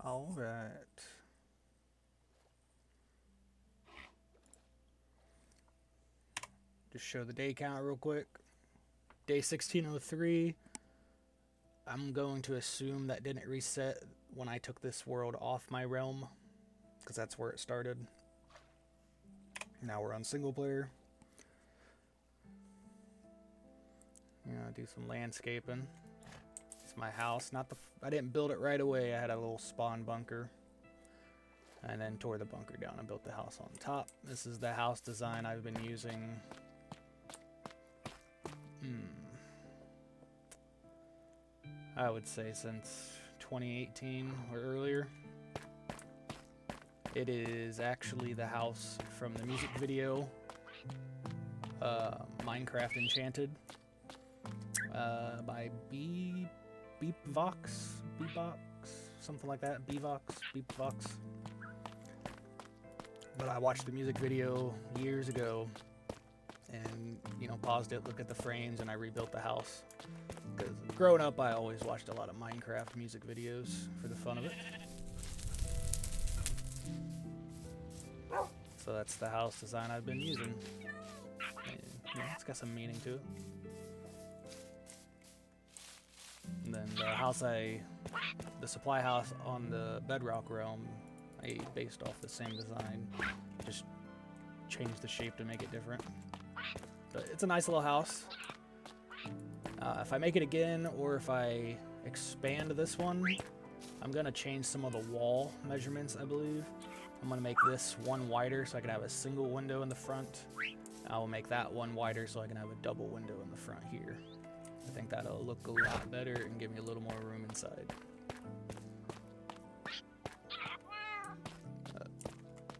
All right. Just show the day count real quick. Day 1603. I'm going to assume that didn't reset when I took this world off my realm, because that's where it started. Now we're on single player. Do some landscaping. It's my house. I didn't build it right away. I had a little spawn bunker, and then tore the bunker down and built the house on top. This is the house design I've been using. I would say since 2018 or earlier. It is actually the house from the music video Minecraft Enchanted by Beepvox, something like that. Beepvox. But I watched the music video years ago and, paused it, looked at the frames, and I rebuilt the house. Because growing up, I always watched a lot of Minecraft music videos for the fun of it. So that's the house design I've been using. And, it's got some meaning to it. And then the supply house on the Bedrock realm, I based off the same design, just changed the shape to make it different. But it's a nice little house. If I make it again, or if I expand this one, I'm going to change some of the wall measurements, I believe. I'm going to make this one wider so I can have a single window in the front. I will make that one wider so I can have a double window in the front here. I think that'll look a lot better and give me a little more room inside.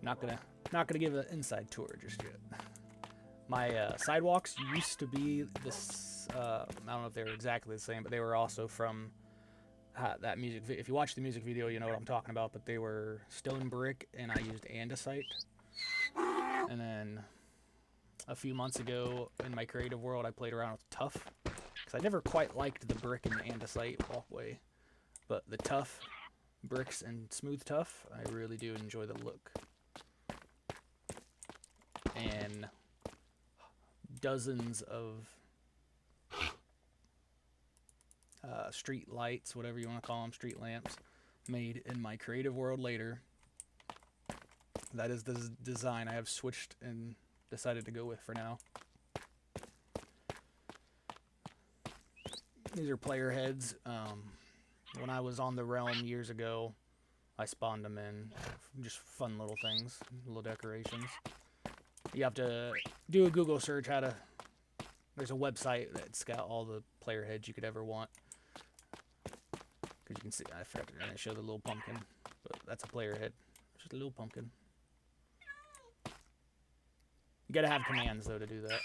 Not gonna give an inside tour just yet. My sidewalks used to be this. I don't know if they were exactly the same, but they were also from that music. If you watch the music video, you know what I'm talking about. But they were stone brick, and I used andesite. And then a few months ago, in my creative world, I played around with tuff, because I never quite liked the brick and andesite walkway, but the tuff bricks and smooth tuff, I really do enjoy the look. And dozens of street lights, whatever you want to call them, street lamps, made in my creative world later. That is the design I have switched and decided to go with for now. These are player heads. When I was on the realm years ago, I spawned them in. Just fun little things, little decorations. You have to do a Google search there's a website that's got all the player heads you could ever want. Because you can see, I forgot to show the little pumpkin, but that's a player head. It's just a little pumpkin. You gotta have commands though to do that.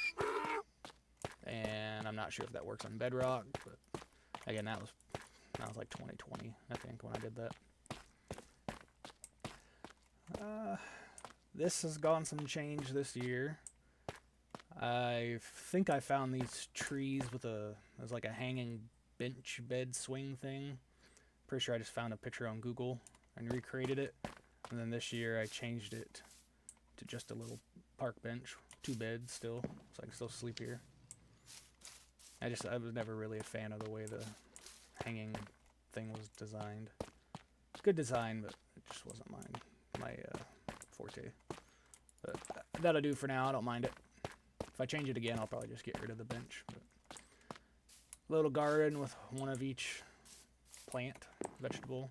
And I'm not sure if that works on Bedrock, but again, that was like 2020, I think, when I did that. This has gone some change this year. I think I found these trees with there's like a hanging bench bed swing thing. Pretty sure I just found a picture on Google and recreated it. And then this year I changed it to just a little park bench, 2 beds still, so I can still sleep here. I was never really a fan of the way the hanging thing was designed. Good design, but it just wasn't my forte. But that'll do for now. I don't mind it. If I change it again, I'll probably just get rid of the bench. But little garden with one of each plant, vegetable.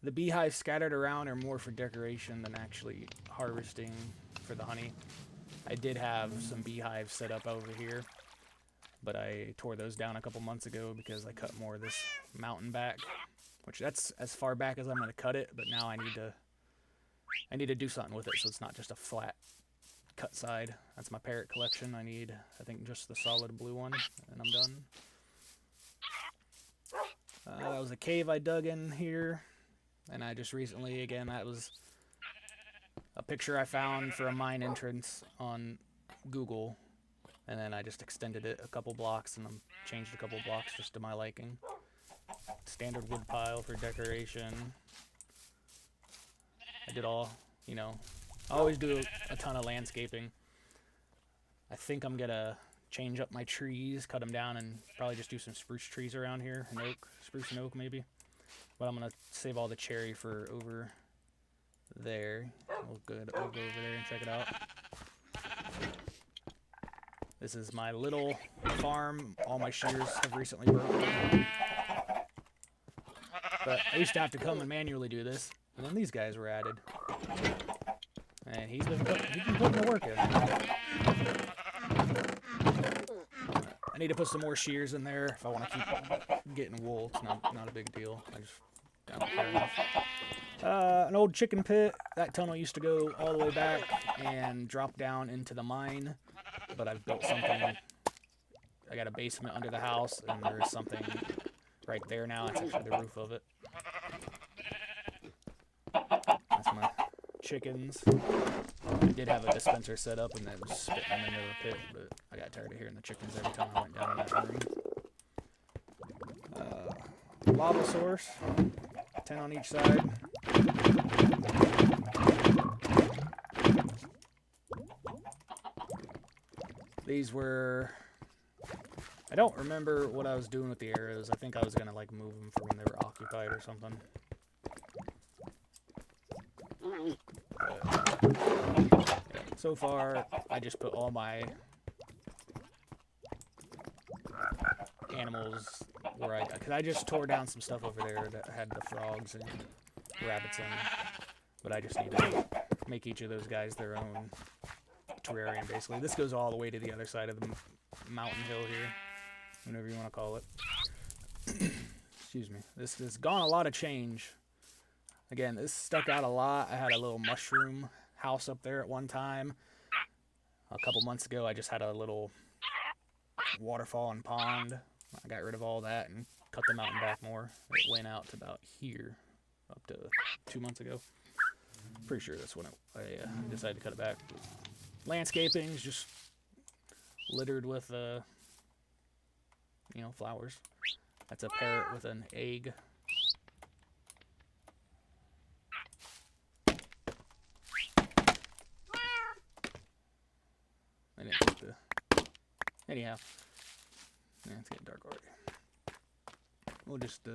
The beehives scattered around are more for decoration than actually harvesting for the honey. I did have some beehives set up over here, but I tore those down a couple months ago because I cut more of this mountain back, which that's as far back as I'm going to cut it, but now I need to do something with it so it's not just a flat cut side. That's my parrot collection. I think just the solid blue one, and I'm done. That was a cave I dug in here, and I just recently, again, that was a picture I found for a mine entrance on Google, and then I just extended it a couple blocks and then changed a couple blocks just to my liking. Standard wood pile for decoration. I did all, you know, I always do a ton of landscaping. I think I'm gonna change up my trees, cut them down, and probably just do some spruce trees around here, and oak, spruce and oak maybe. But I'm gonna save all the cherry for over there. We'll go over there and check it out. This is my little farm. All my shears have recently broken. But I used to have to come and manually do this, and then these guys were added. And he's been putting the work in. I need to put some more shears in there if I want to keep getting wool. It's not a big deal. I don't care enough. An old chicken pit. That tunnel used to go all the way back and drop down into the mine. But I've built something. I got a basement under the house, and there's something right there now. It's actually the roof of it. That's my chickens. I did have a dispenser set up, and then was spitting them into the pit, but I got tired of hearing the chickens every time I went down in that room. Lava source. 10 on each side. These were... I don't remember what I was doing with the arrows. I think I was going to like move them for when they were occupied or something. Yeah, so far, I just put all my animals where because I just tore down some stuff over there that had the frogs and rabbits in. But I just need to make each of those guys their own terrarium, basically. This goes all the way to the other side of the mountain hill here, whatever you want to call it. Excuse me. This has gone a lot of change. Again, this stuck out a lot. I had a little mushroom house up there at one time. A couple months ago, I just had a little waterfall and pond. I got rid of all that and cut the mountain back more. It went out to about here, up to 2 months ago. Pretty sure that's when I decided to cut it back. Landscaping is just littered with, you know, flowers. That's a parrot with an egg. I didn't think the... Anyhow. Yeah, it's getting dark already. We'll just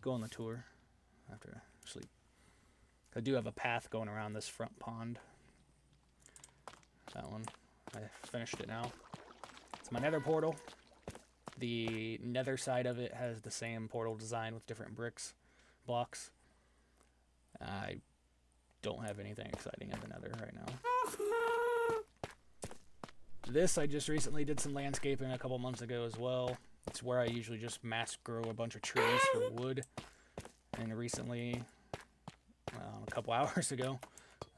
go on the tour after I sleep. I do have a path going around this front pond. That one. I finished it now. It's my nether portal. The nether side of it has the same portal design with different blocks. I don't have anything exciting in the nether right now. This, I just recently did some landscaping a couple months ago as well. It's where I usually just mass grow a bunch of trees for wood. And recently, a couple hours ago,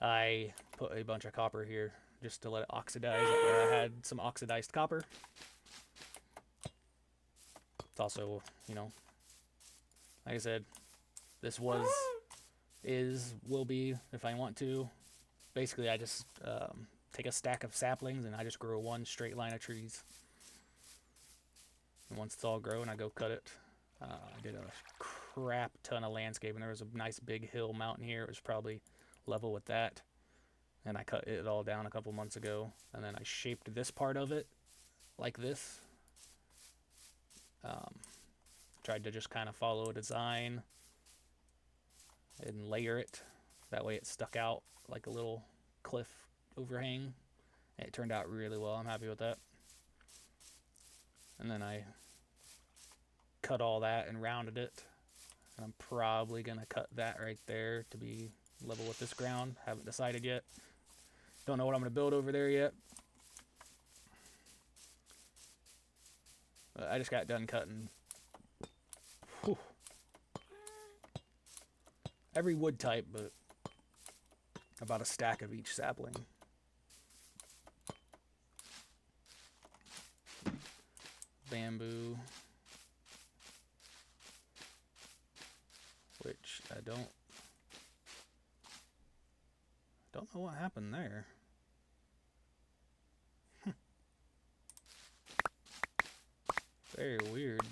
I put a bunch of copper here just to let it oxidize. I had some oxidized copper. It's also, you know, like I said, this will be, if I want to. Basically, I just take a stack of saplings and I just grow one straight line of trees. And once it's all grown, I go cut it. I did a crap ton of landscaping. There was a nice big hill mountain here. It was probably level with that. And I cut it all down a couple months ago. And then I shaped this part of it like this. Tried to just kind of follow a design and layer it. That way it stuck out like a little cliff overhang. It turned out really well. I'm happy with that. And then I cut all that and rounded it. And I'm probably going to cut that right there to be level with this ground. Haven't decided yet. Don't know what I'm going to build over there yet. But I just got done cutting. Whew. Every wood type, but about a stack of each sapling. Bamboo, which I don't know what happened there. Very weird.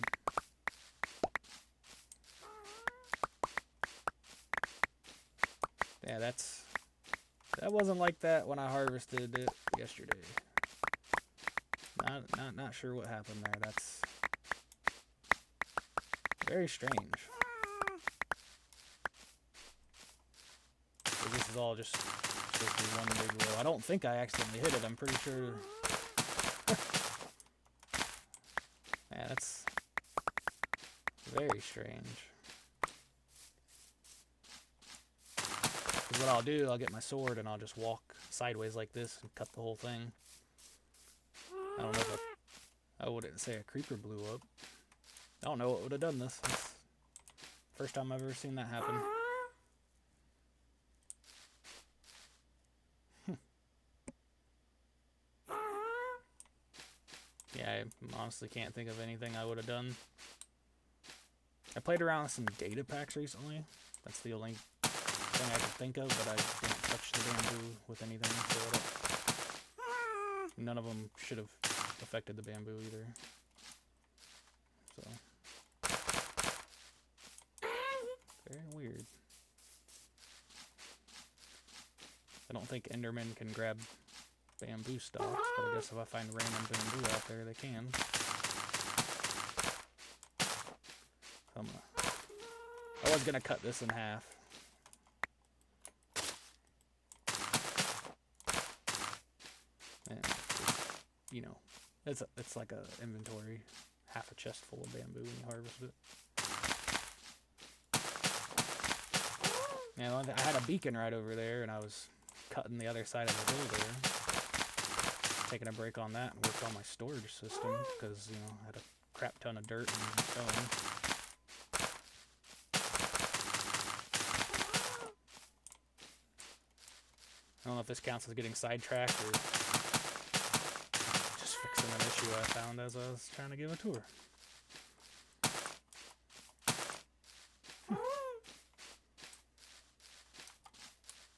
Yeah, that wasn't like that when I harvested it yesterday. Not sure what happened there. That's very strange. So this is all just supposed to be one big row. I don't think I accidentally hit it. I'm pretty sure. Yeah, that's very strange. Because what I'll do, I'll get my sword and I'll just walk sideways like this and cut the whole thing. I don't know if I wouldn't say a creeper blew up. I don't know what would have done this. It's first time I've ever seen that happen. Yeah, I honestly can't think of anything I would have done. I played around with some data packs recently. That's the only thing I could think of, but I didn't touch the bamboo with anything, so none of them should have affected the bamboo either. So very weird. I don't think Endermen can grab bamboo stalks, but I guess if I find random bamboo out there, they can. I was gonna cut this in half. And you know, it's like a inventory, half a chest full of bamboo when you harvest it. Yeah, I had a beacon right over there, and I was cutting the other side of the hill there, taking a break on that, and worked on my storage system because I had a crap ton of dirt and stone. I don't know if this counts as getting sidetracked or just fixing an issue I found as I was trying to give a tour.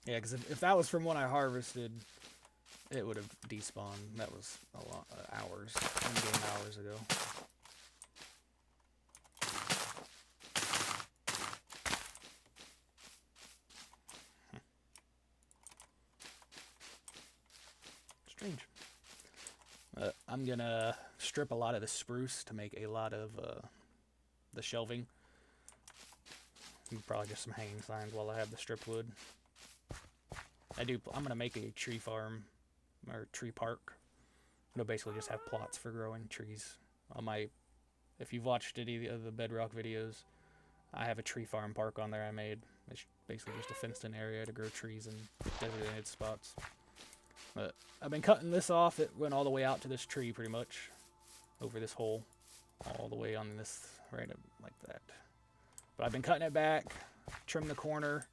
Yeah, because if that was from when I harvested, it would have despawned. That was a lot of hours, in-game hours ago. Strange. I'm gonna strip a lot of the spruce to make a lot of the shelving. And probably just some hanging signs while I have the stripped wood. I'm gonna make a tree farm or tree park. It'll basically just have plots for growing trees. If you've watched any of the Bedrock videos, I have a tree farm park on there I made. It's basically just a fenced-in area to grow trees in designated spots. But I've been cutting this off. It went all the way out to this tree pretty much, over this hole, all the way on this, right up like that. But I've been cutting it back, trim the corner.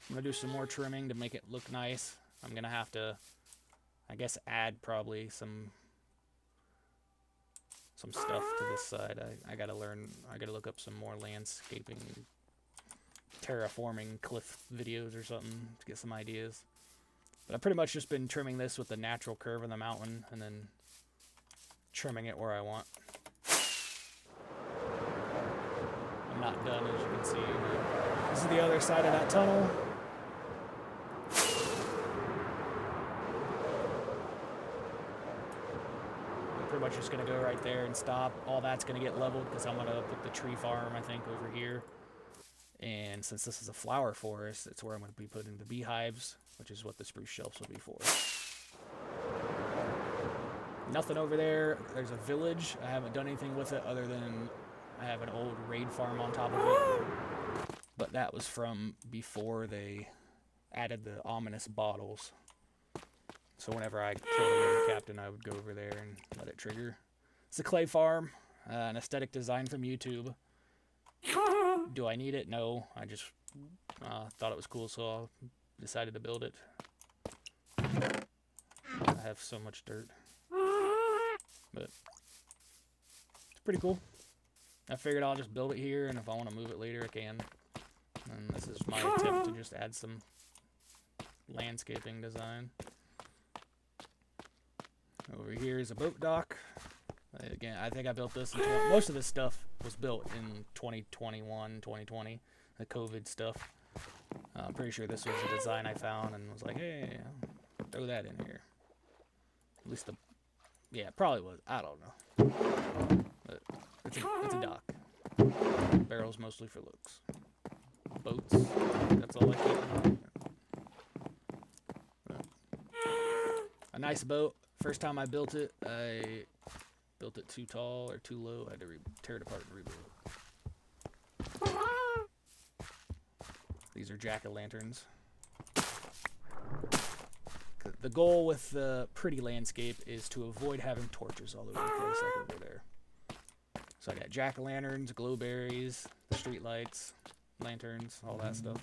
I'm going to do some more trimming to make it look nice. I'm going to have to, I guess, add probably some stuff to this side. I got to look up some more landscaping, terraforming cliff videos or something to get some ideas. But I've pretty much just been trimming this with the natural curve of the mountain and then trimming it where I want. I'm not done, as you can see. This is the other side of that tunnel. I'm pretty much just going to go right there and stop. All that's going to get leveled because I'm going to put the tree farm, I think, over here. And since this is a flower forest, it's where I'm going to be putting the beehives, which is what the spruce shelves will be for. Nothing over there. There's a village. I haven't done anything with it other than I have an old raid farm on top of it. But that was from before they added the ominous bottles. So whenever I killed a raid captain, I would go over there and let it trigger. It's a clay farm, an aesthetic design from YouTube. Do I need it? No. I just thought it was cool, so I decided to build it. I have so much dirt. But it's pretty cool. I figured I'll just build it here, and if I want to move it later, I can. And this is my attempt to just add some landscaping design. Over here is a boat dock. Again, I think I built this. Most of this stuff was built in 2021, 2020, the COVID stuff. I'm pretty sure this was a design I found and was like, hey, throw that in here. At least yeah, it probably was. I don't know. But it's a dock. Barrels mostly for looks. Boats. That's all I keep. A nice boat. First time I built it, I built it too tall or too low. I had to tear it apart and rebuild it. These are jack-o'-lanterns. The goal with the pretty landscape is to avoid having torches all over the place like over there. So I got jack-o'-lanterns, glowberries, the street lights, lanterns, all that stuff.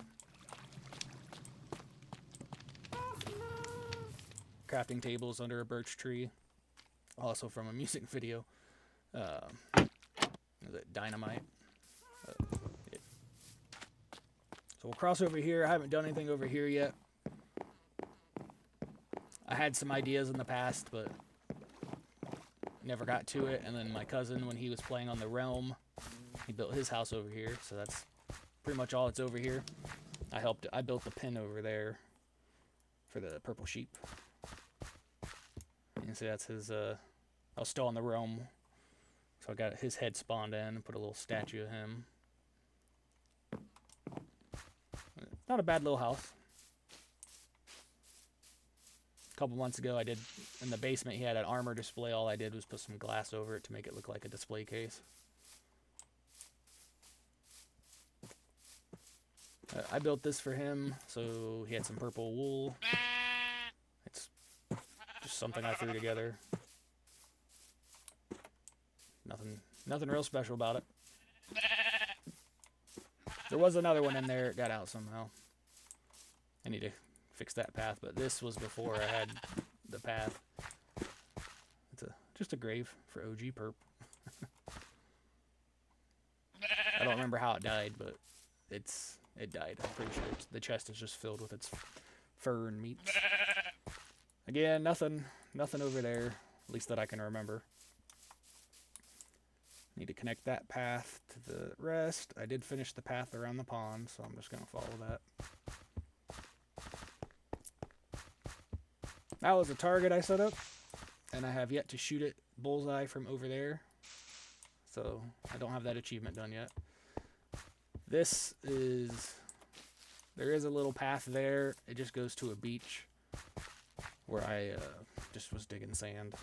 Crafting tables under a birch tree, also from a music video. Is it Dynamite? Yeah. So we'll cross over here. I haven't done anything over here yet. I had some ideas in the past, but never got to it. And then my cousin, when he was playing on the Realm, he built his house over here. So that's pretty much all that's over here. I built the pin over there for the purple sheep. You can see that's his, I was still on the Realm. So I got his head spawned in and put a little statue of him. Not a bad little house. A couple months ago, I did, in the basement, he had an armor display. All I did was put some glass over it to make it look like a display case. I built this for him, so he had some purple wool. It's just something I threw together. Nothing real special about it. There was another one in there. It got out somehow. I need to fix that path, but this was before I had the path. It's just a grave for OG Perp. I don't remember how it died, but it died. I'm pretty sure the chest is just filled with its fur and meat. Again, nothing over there, at least that I can remember. Need to connect that path to the rest. I did finish the path around the pond, so I'm just going to follow that. That was a target I set up, and I have yet to shoot it bullseye from over there. So I don't have that achievement done yet. There is a little path there. It just goes to a beach where I just was digging sand.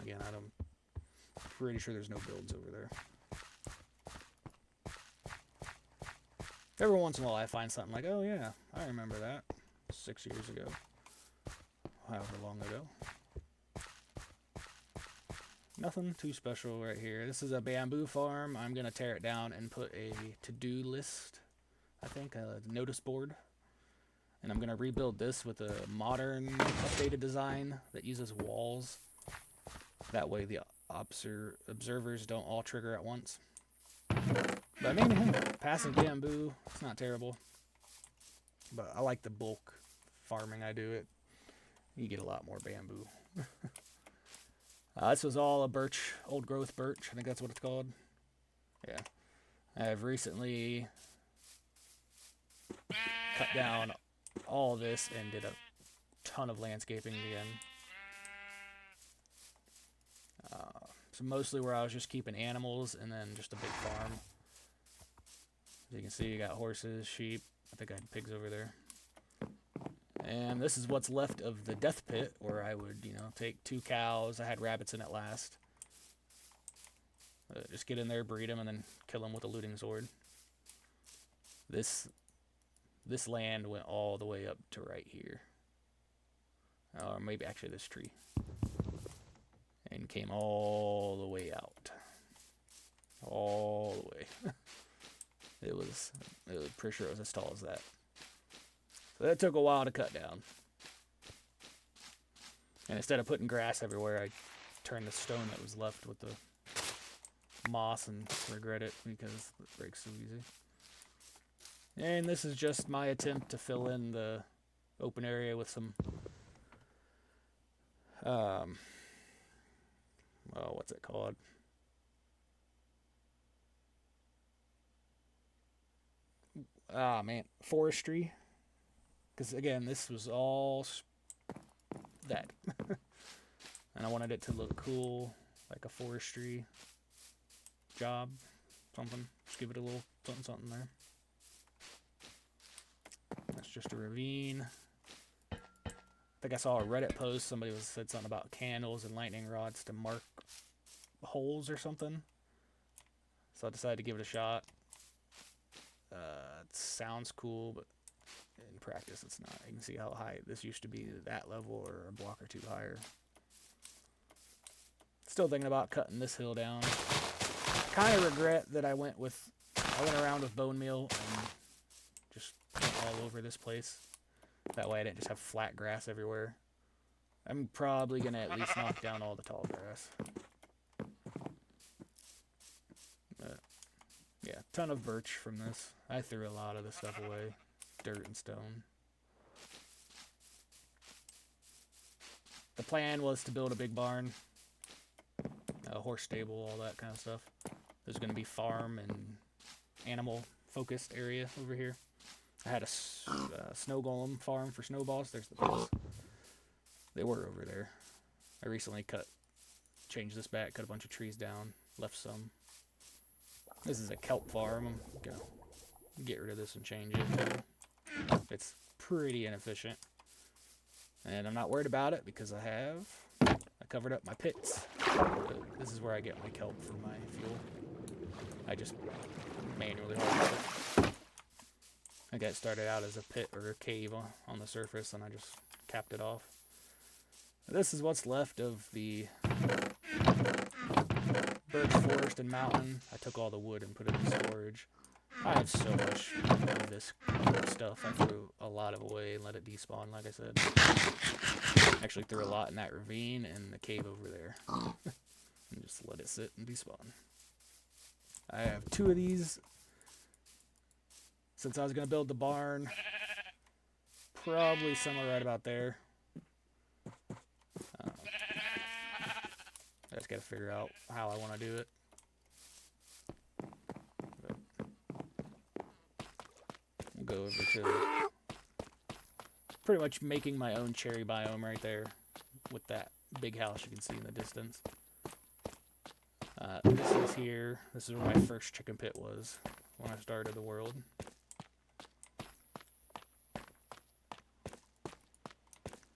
Again, I'm pretty sure there's no builds over there. Every once in a while I find something like, oh yeah, I remember that. 6 years ago. However long ago. Nothing too special right here. This is a bamboo farm. I'm going to tear it down and put a to-do list, I think, a notice board. And I'm going to rebuild this with a modern, updated design that uses walls. That way the observers don't all trigger at once. But I mean, hey, passing bamboo, it's not terrible. But I like the bulk farming I do it. You get a lot more bamboo. This was all a birch, old growth birch. I think that's what it's called. Yeah. I've recently cut down all this and did a ton of landscaping again. So mostly where I was just keeping animals and then just a big farm. As you can see, you got horses, sheep. I think I had pigs over there. And this is what's left of the death pit, where I would, take 2 cows. I had rabbits in it last. Just get in there, breed them, and then kill them with a looting sword. This land went all the way up to right here. Or maybe actually this tree. And came all the way out. All the way. It was pretty sure it was as tall as that. So that took a while to cut down. And instead of putting grass everywhere, I turned the stone that was left with the moss and regret it because it breaks so easy. And this is just my attempt to fill in the open area with some, what's it called? Ah, man. Forestry. Because, again, this was all that. And I wanted it to look cool, like a forestry job. Something. Just give it a little something there. That's just a ravine. I think I saw a Reddit post. Somebody said something about candles and lightning rods to mark holes or something. So I decided to give it a shot. It sounds cool, but in practice it's not. You can see how high this used to be, that level or a block or two higher. Still thinking about cutting this hill down. Kind of regret that I went around with bone meal and just went all over this place. That way I didn't just have flat grass everywhere. I'm probably going to at least knock down all the tall grass. But, yeah, ton of birch from this. I threw a lot of this stuff away. Dirt and stone. The plan was to build a big barn. A horse stable, all that kind of stuff. There's going to be farm and animal focused area over here. I had a snow golem farm for snowballs. There's the place. They were over there. I recently changed this back, cut a bunch of trees down, left some. This is a kelp farm. I'm going to get rid of this and change it. It's pretty inefficient. And I'm not worried about it because I covered up my pits. This is where I get my kelp for my fuel. I just manually harvest it. I got started out as a pit or a cave on the surface, and I just capped it off. This is what's left of the birch forest and mountain. I took all the wood and put it in storage. I have so much of this stuff. I threw a lot of it away and let it despawn, like I said. Actually threw a lot in that ravine and the cave over there. And just let it sit and despawn. I have 2 of these. Since I was going to build the barn, probably somewhere right about there. I just got to figure out how I want to do it. But we'll go over to pretty much making my own cherry biome right there with that big house you can see in the distance. This is here. This is where my first chicken pit was when I started the world.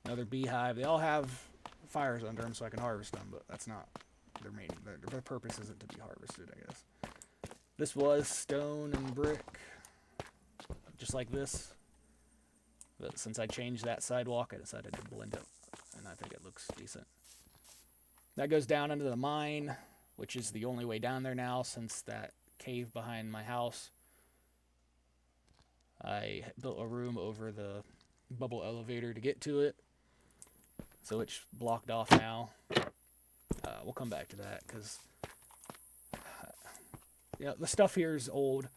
Another beehive. They all have fires under them so I can harvest them, but that's not their main. Their purpose isn't to be harvested, I guess. This was stone and brick, just like this. But since I changed that sidewalk, I decided to blend it, and I think it looks decent. That goes down into the mine, which is the only way down there now since that cave behind my house. I built a room over the bubble elevator to get to it, so it's blocked off now. We'll come back to that because the stuff here is old.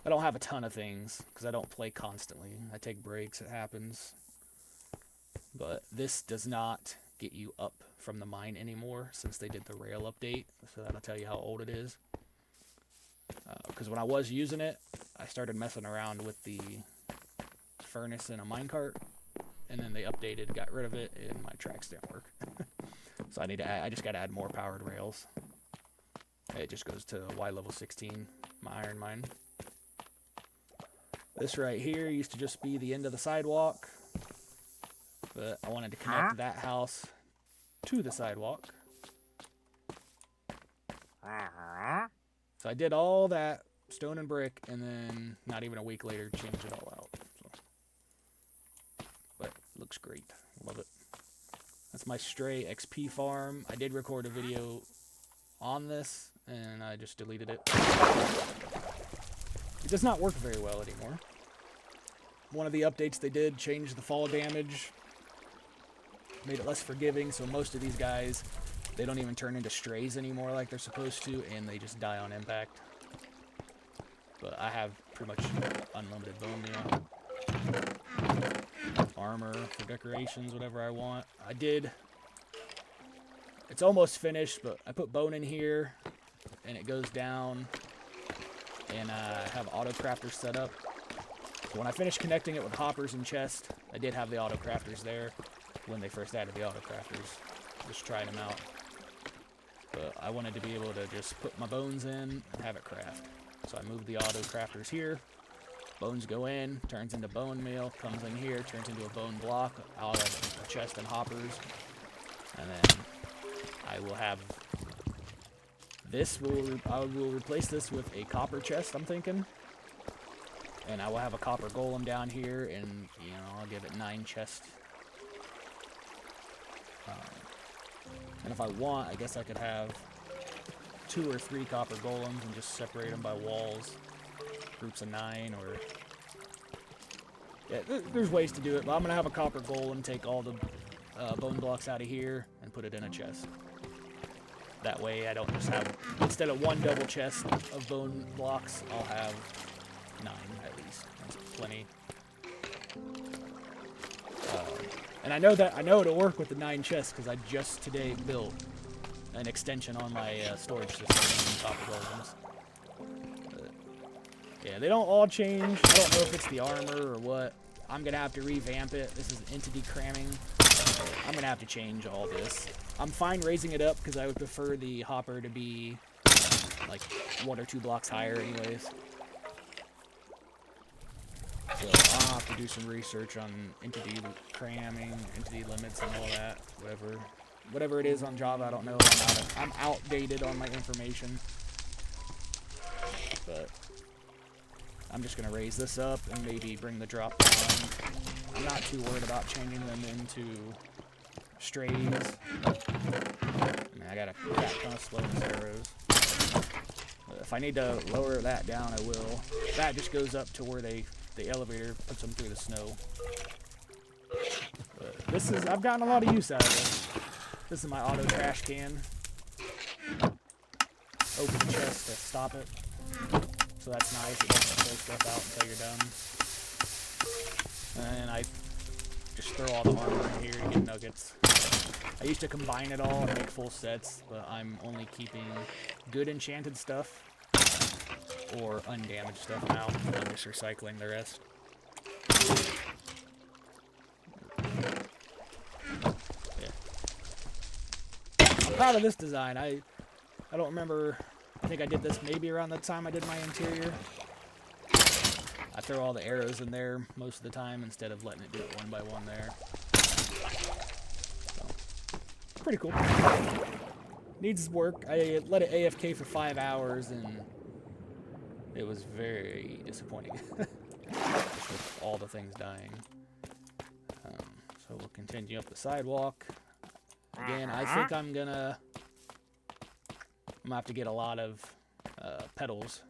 I don't have a ton of things because I don't play constantly. I take breaks, it happens. But this does not get you up from the mine anymore since they did the rail update, so that'll tell you how old it is. Because when I was using it, I started messing around with the furnace in a minecart, and then they updated, got rid of it, and my tracks didn't work. So I just got to add more powered rails. It just goes to Y level 16, my iron mine. This right here used to just be the end of the sidewalk, but I wanted to connect that house to the sidewalk. So I did all that, stone and brick, and then not even a week later changed it all out. So. But it looks great. Love it. That's my stray XP farm. I did record a video on this, and I just deleted it. It does not work very well anymore. One of the updates they did changed the fall damage, made it less forgiving, so most of these guys, they don't even turn into strays anymore like they're supposed to, and they just die on impact. But I have pretty much unlimited bone meal. Armor for decorations, whatever I want. It's almost finished, but I put bone in here, and it goes down, and I have auto crafters set up. So when I finished connecting it with hoppers and chest, I did have the auto crafters there when they first added the auto crafters. Just trying them out. But I wanted to be able to just put my bones in and have it craft. So I moved the auto crafters here. Bones go in, turns into bone meal, comes in here, turns into a bone block out of a chest and hoppers. And then I will have this, I will replace this with a copper chest, I'm thinking. And I will have a copper golem down here, and, you know, I'll give it 9 chests. And if I want, I guess I could have 2 or 3 copper golems and just separate them by walls. Groups of 9, or... Yeah, there's ways to do it, but I'm going to have a copper golem take all the bone blocks out of here and put it in a chest. That way I don't just have... Instead of 1 double chest of bone blocks, I'll have 9 at least. That's plenty. And I know it'll work with the 9 chests because I just today built an extension on my storage system in copper golems. Yeah, they don't all change. I don't know if it's the armor or what. I'm gonna have to revamp it. This is entity cramming. I'm gonna have to change all this. I'm fine raising it up because I would prefer the hopper to be like 1 or 2 blocks higher anyways. So I'll have to do some research on entity cramming, entity limits, and all that. Whatever it is on Java, I don't know. I'm outdated on my information. But I'm just gonna raise this up and maybe bring the drop down. I'm not too worried about changing them into strays. I mean, I got a crap ton of slowness arrows. If I need to lower that down, I will. That just goes up to where the elevator puts them through the snow. But I've gotten a lot of use out of this. This is my auto trash can. Open chest to stop it. So that's nice. It doesn't throw stuff out until you're done. And I just throw all the armor in here to get nuggets. I used to combine it all and make full sets, but I'm only keeping good enchanted stuff or undamaged stuff now. I'm just recycling the rest. Yeah. I'm proud of this design. I don't remember. I think I did this maybe around the time I did my interior. I throw all the arrows in there most of the time instead of letting it do it one by one there. So, pretty cool. Needs work. I let it AFK for 5 hours and it was very disappointing. Just with all the things dying. So we'll continue up the sidewalk. Again, I think I'm gonna have to get a lot of petals.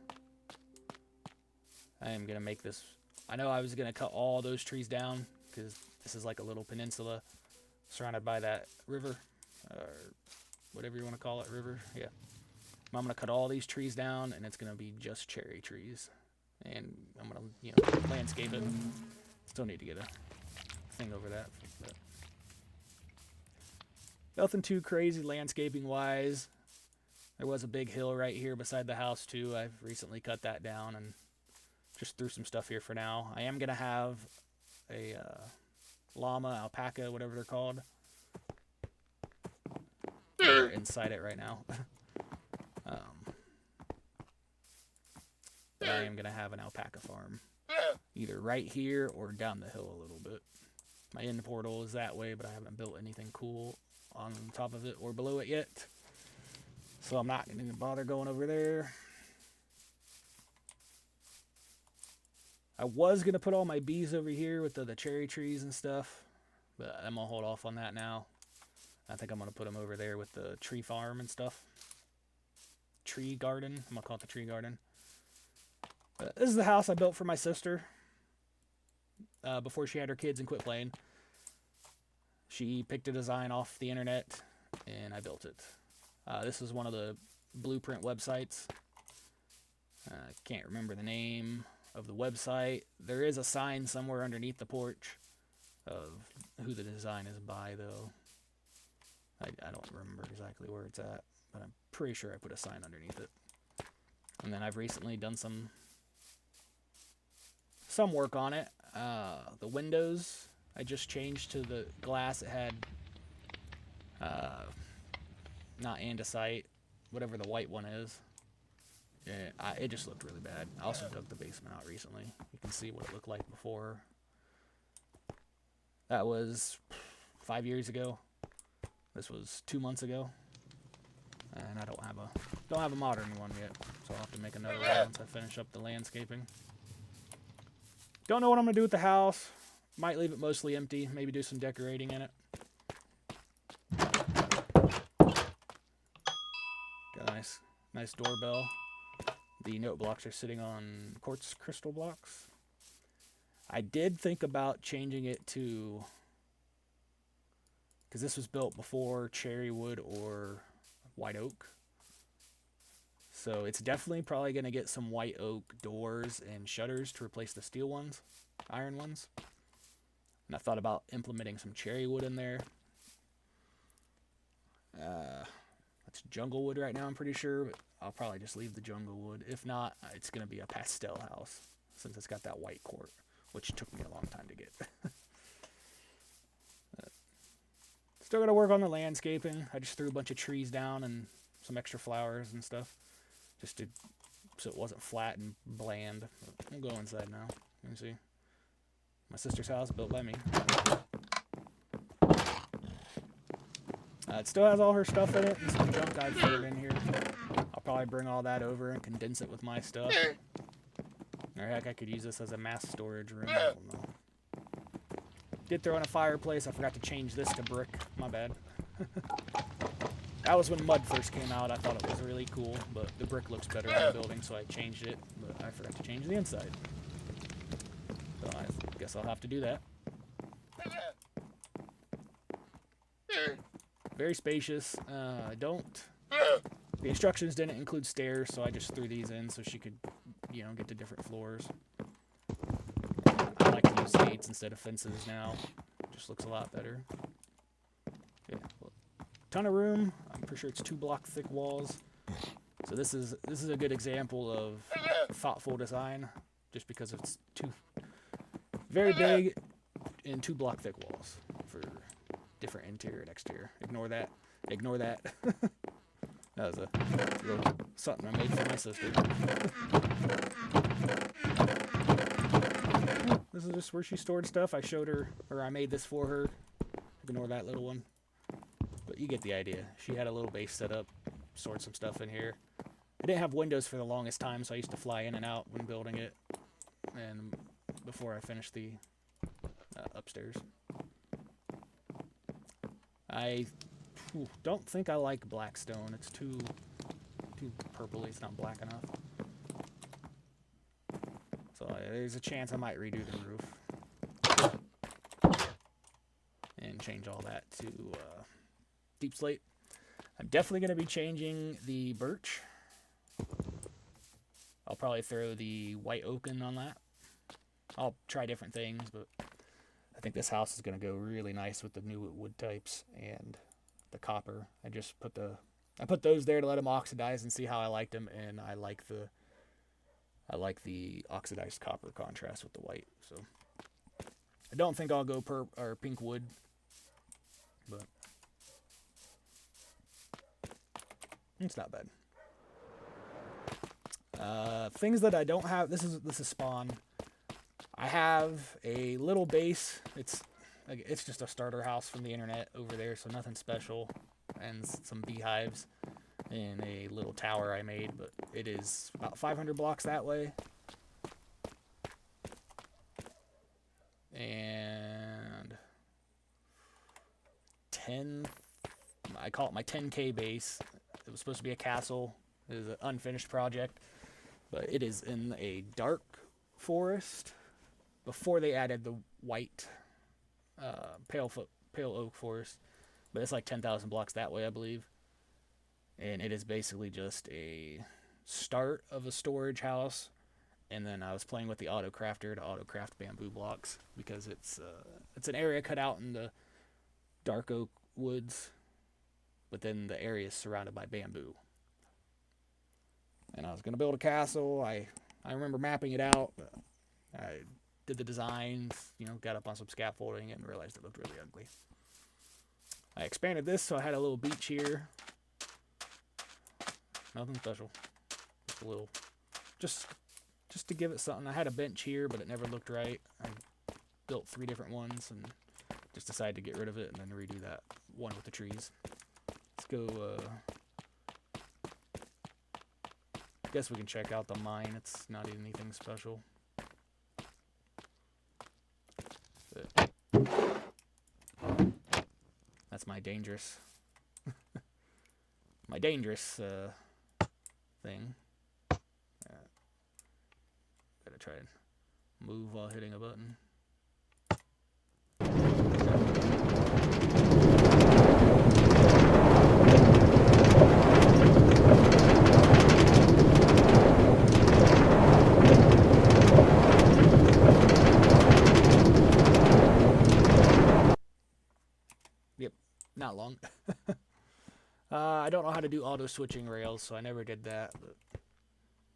I am gonna make this. I know I was gonna cut all those trees down because this is like a little peninsula surrounded by that river, or whatever you want to call it, river. Yeah. I'm gonna cut all these trees down, and it's gonna be just cherry trees. And I'm gonna, you know, landscape it. Still need to get a thing over that. But nothing too crazy landscaping wise. There was a big hill right here beside the house too. I've recently cut that down and just threw some stuff here for now. I am gonna have a llama, alpaca, whatever they're called. They're inside it right now. But I am gonna have an alpaca farm, either right here or down the hill a little bit. My end portal is that way, but I haven't built anything cool on top of it or below it yet. So I'm not going to bother going over there. I was going to put all my bees over here with the cherry trees and stuff, but I'm going to hold off on that now. I think I'm going to put them over there with the tree farm and stuff. Tree garden. I'm going to call it the tree garden. This is the house I built for my sister before she had her kids and quit playing. She picked a design off the internet, and I built it. This is one of the blueprint websites. I can't remember the name of the website. There is a sign somewhere underneath the porch of who the design is by, though. I don't remember exactly where it's at, but I'm pretty sure I put a sign underneath it. And then I've recently done some some work on it. The windows, I just changed to the glass. It had not andesite, whatever the white one is. It just looked really bad. I also dug the basement out recently. You can see what it looked like before. That was 5 years ago. This was 2 months ago. And I don't have a modern one yet, so I'll have to make another one once I finish up the landscaping. Don't know what I'm gonna do with the house. Might leave it mostly empty. Maybe do some decorating in it. Got a nice doorbell. The note blocks are sitting on quartz crystal blocks. I did think about changing it to, because this was built before cherry wood or white oak. So it's definitely probably going to get some white oak doors and shutters to replace the steel ones, iron ones. And I thought about implementing some cherry wood in there. That's jungle wood right now, I'm pretty sure, but I'll probably just leave the jungle wood. If not, it's going to be a pastel house since it's got that white court, which took me a long time to get. Still got to work on the landscaping. I just threw a bunch of trees down and some extra flowers and stuff, just so it wasn't flat and bland. But we'll go inside now. Let me see. My sister's house, built by me. It still has all her stuff in it and some junk I've thrown in here. I'll probably bring all that over and condense it with my stuff. Or heck, I could use this as a mass storage room. I don't know. Did throw in a fireplace. I forgot to change this to brick. My bad. That was when mud first came out. I thought it was really cool, but the brick looks better on the building, so I changed it. But I forgot to change the inside. So I guess I'll have to do that. Very spacious. The instructions didn't include stairs, so I just threw these in so she could, get to different floors. I like to use gates instead of fences now. It just looks a lot better. Okay, well, ton of room. I'm pretty sure it's 2 block thick walls. So this is a good example of thoughtful design, just because it's very big and 2 block thick walls for different interior and exterior. Ignore that. Ignore that. That was a little something I made for my sister. This is just where she stored stuff. I showed her, or I made this for her. Ignore that little one. But you get the idea. She had a little base set up, stored some stuff in here. I didn't have windows for the longest time, so I used to fly in and out when building it. And before I finished the upstairs. I don't think I like black stone. It's too purpley. It's not black enough. So there's a chance I might redo the roof and change all that to deep slate. I'm definitely going to be changing the birch. I'll probably throw the white oaken on that. I'll try different things, but I think this house is going to go really nice with the new wood types and the copper. I put those there to let them oxidize and see how I liked them, and I like the oxidized copper contrast with the white. So I don't think I'll go pink wood, but it's not bad. Things that I don't have. This is spawn. I have a little base. It's just a starter house from the internet over there, so nothing special, and some beehives and a little tower I made, but it is about 500 blocks that way. And I call it my 10K base. It was supposed to be a castle. It is an unfinished project, but it is in a dark forest before they added the white pale oak forest, but it's like 10,000 blocks that way, I believe. And it is basically just a start of a storage house. And then I was playing with the AutoCrafter to AutoCraft bamboo blocks because it's an area cut out in the dark oak woods, but then the area is surrounded by bamboo. And I was going to build a castle. I remember mapping it out, but did the designs, you know, got up on some scaffolding and realized it looked really ugly. I expanded this, so I had a little beach here. Nothing special. Just a little, just to give it something. I had a bench here, but it never looked right. I built 3 different ones and just decided to get rid of it and then redo that one with the trees. Let's go, guess we can check out the mine. It's not anything special. But that's my dangerous, thing. Gotta try and move while hitting a button. Yep, not long. I don't know how to do auto switching rails, so I never did that. But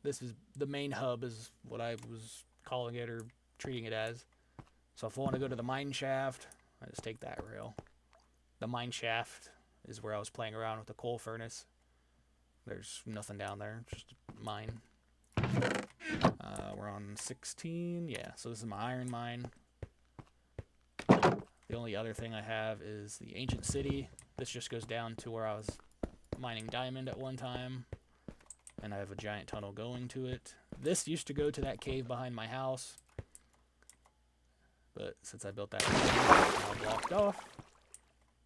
this is the main hub, is what I was calling it or treating it as. So if I want to go to the mine shaft, I just take that rail. The mine shaft is where I was playing around with the coal furnace. There's nothing down there, just mine. We're on 16, yeah, so this is my iron mine. The only other thing I have is the ancient city. This just goes down to where I was mining diamond at one time. And I have a giant tunnel going to it. This used to go to that cave behind my house. But since I built that, it's now blocked off.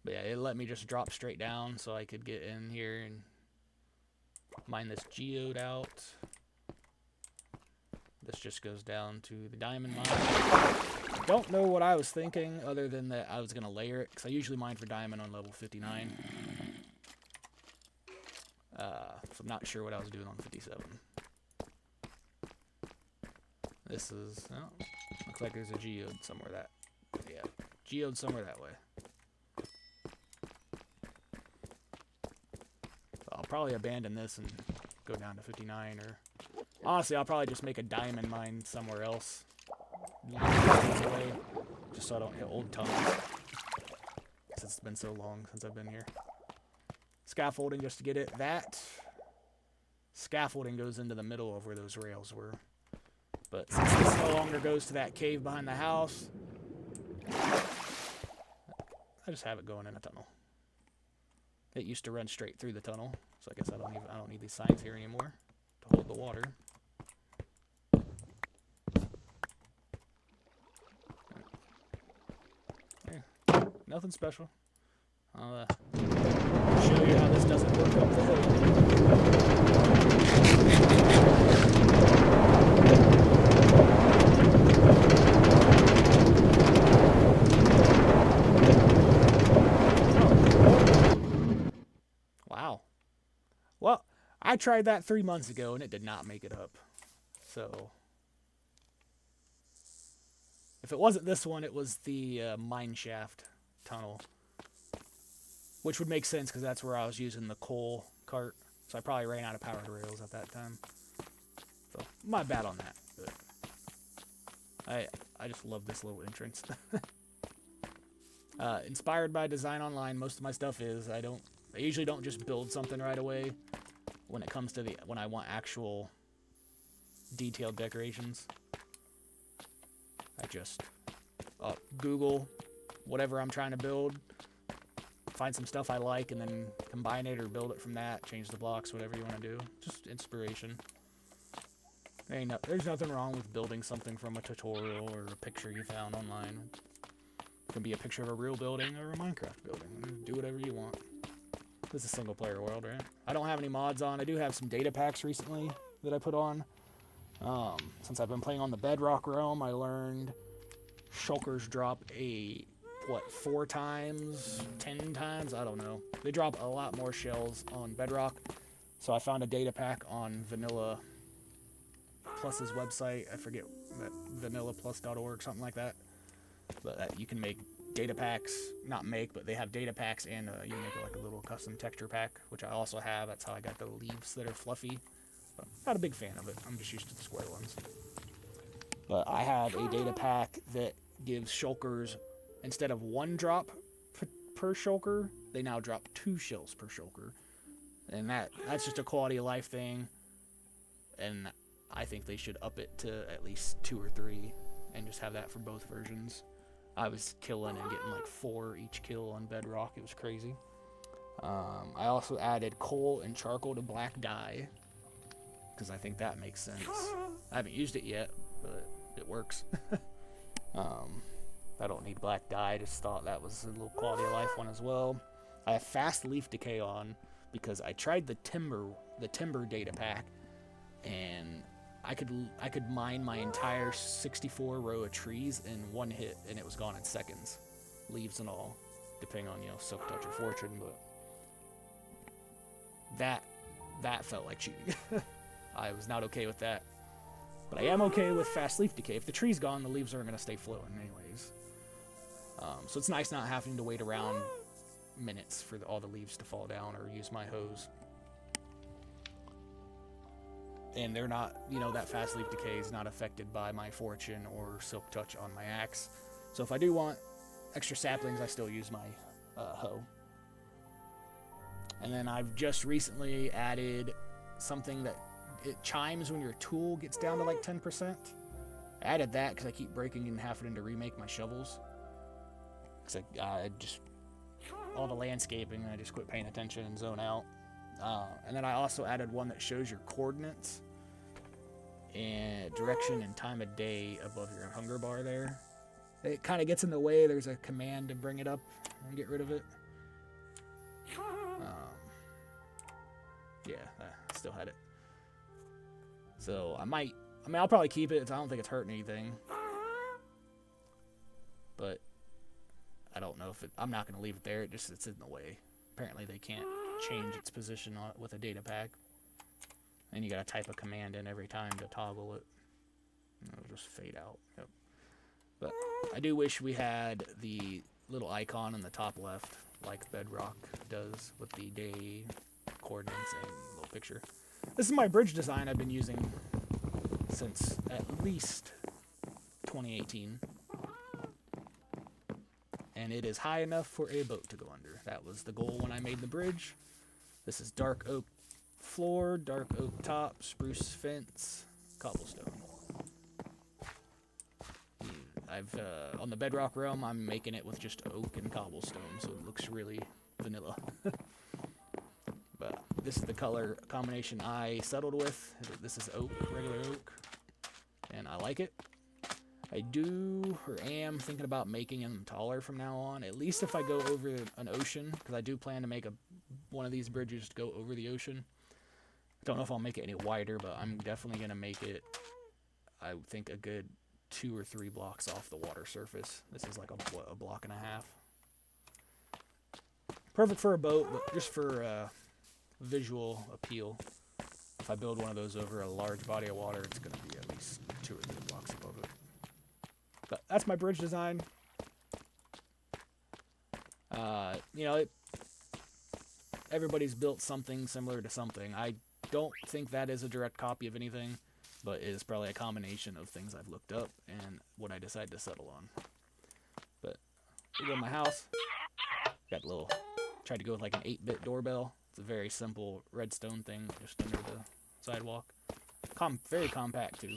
But yeah, it let me just drop straight down so I could get in here and mine this geode out. This just goes down to the diamond mine. I don't know what I was thinking other than that I was going to layer it, because I usually mine for diamond on level 59. So I'm not sure what I was doing on 57. This is, oh, looks like there's a geode somewhere yeah, geode somewhere that way. So I'll probably abandon this and go down to 59, or honestly, I'll probably just make a diamond mine somewhere else. Away, just so I don't hit old tunnels. Since it's been so long since I've been here. Scaffolding just to get it. That scaffolding goes into the middle of where those rails were. But since this no longer goes to that cave behind the house, I just have it going in a tunnel. It used to run straight through the tunnel, so I guess I don't need these signs here anymore to hold the water. Yeah, nothing special. I'll show you how this doesn't work up the hill. Wow. Well, I tried that 3 months ago and it did not make it up. So, if it wasn't this one, it was the mine shaft tunnel. Which would make sense because that's where I was using the coal cart. So I probably ran out of powered rails at that time. So, my bad on that. But I just love this little entrance. Inspired by Design Online, most of my stuff is. I usually don't just build something right away when it comes to when I want actual detailed decorations. I just Google whatever I'm trying to build, find some stuff I like, and then combine it or build it from that, change the blocks, whatever you want to do. Just inspiration. There's nothing wrong with building something from a tutorial or a picture you found online. It can be a picture of a real building or a Minecraft building. Do whatever you want. This is a single player world, right? I don't have any mods on. I do have some data packs recently that I put on. Since I've been playing on the Bedrock realm, I learned shulkers drop 4 times, 10 times, I don't know. They drop a lot more shells on Bedrock. So I found a data pack on Vanilla Plus's website. I forget, vanillaplus.org, something like that. But you can make data packs, not make, but they have data packs, and you can make it like a little custom texture pack, which I also have. That's how I got the leaves that are fluffy. But not a big fan of it. I'm just used to the square ones. But I have a data pack that gives shulkers, instead of 1 drop per shulker, they now drop 2 shells per shulker. And that's just a quality of life thing. And I think they should up it to at least 2 or 3 and just have that for both versions. I was killing and getting like 4 each kill on Bedrock. It was crazy. I also added coal and charcoal to black dye because I think that makes sense. I haven't used it yet, but it works. I don't need black dye. I just thought that was a little quality of life one as well. I have fast leaf decay on because I tried the timber data pack, and I could mine my entire 64 row of trees in 1 hit, and it was gone in seconds, leaves and all, depending on Silk Touch or Fortune. But that felt like cheating. I was not okay with that. But I am okay with fast leaf decay. If the tree's gone, the leaves aren't going to stay floating anyways. So it's nice not having to wait around minutes for all the leaves to fall down or use my hose. And they're not, that fast leaf decay is not affected by my Fortune or Silk Touch on my axe. So if I do want extra saplings, I still use my hoe. And then I've just recently added something that it chimes when your tool gets down to like 10%. I added that because I keep breaking and having to remake my shovels. Because I just, all the landscaping, I just quit paying attention and zone out. And then I also added one that shows your coordinates and direction and time of day above your hunger bar there. It kind of gets in the way. There's a command to bring it up and get rid of it. Yeah, I still had it. So I'll probably keep it. I don't think it's hurting anything. But I don't know if I'm not going to leave it there. It just sits in the way. Apparently they can't change its position with a data pack. And you got to type a command in every time to toggle it. It'll just fade out. Yep. But I do wish we had the little icon in the top left, like Bedrock does with the day coordinates and little picture. This is my bridge design I've been using since at least 2018. And it is high enough for a boat to go under. That was the goal when I made the bridge. This is dark oak floor, dark oak top, spruce fence, cobblestone. On the Bedrock realm, I'm making it with just oak and cobblestone, so it looks really vanilla. But this is the color combination I settled with. This is oak, regular oak, and I like it. I am thinking about making them taller from now on, at least if I go over an ocean, because I do plan to make one of these bridges go over the ocean. Don't know if I'll make it any wider, but I'm definitely going to make it, I think, a good 2 or 3 blocks off the water surface. This is like a block and a half. Perfect for a boat, but just for visual appeal. If I build one of those over a large body of water, it's going to be at least 2 or 3 blocks above it. But that's my bridge design. Everybody's built something similar to something. I don't think that is a direct copy of anything, but it is probably a combination of things I've looked up and what I decided to settle on. But we go to my house. Got tried to go with like an 8-bit doorbell. It's a very simple redstone thing just under the sidewalk. Very compact too.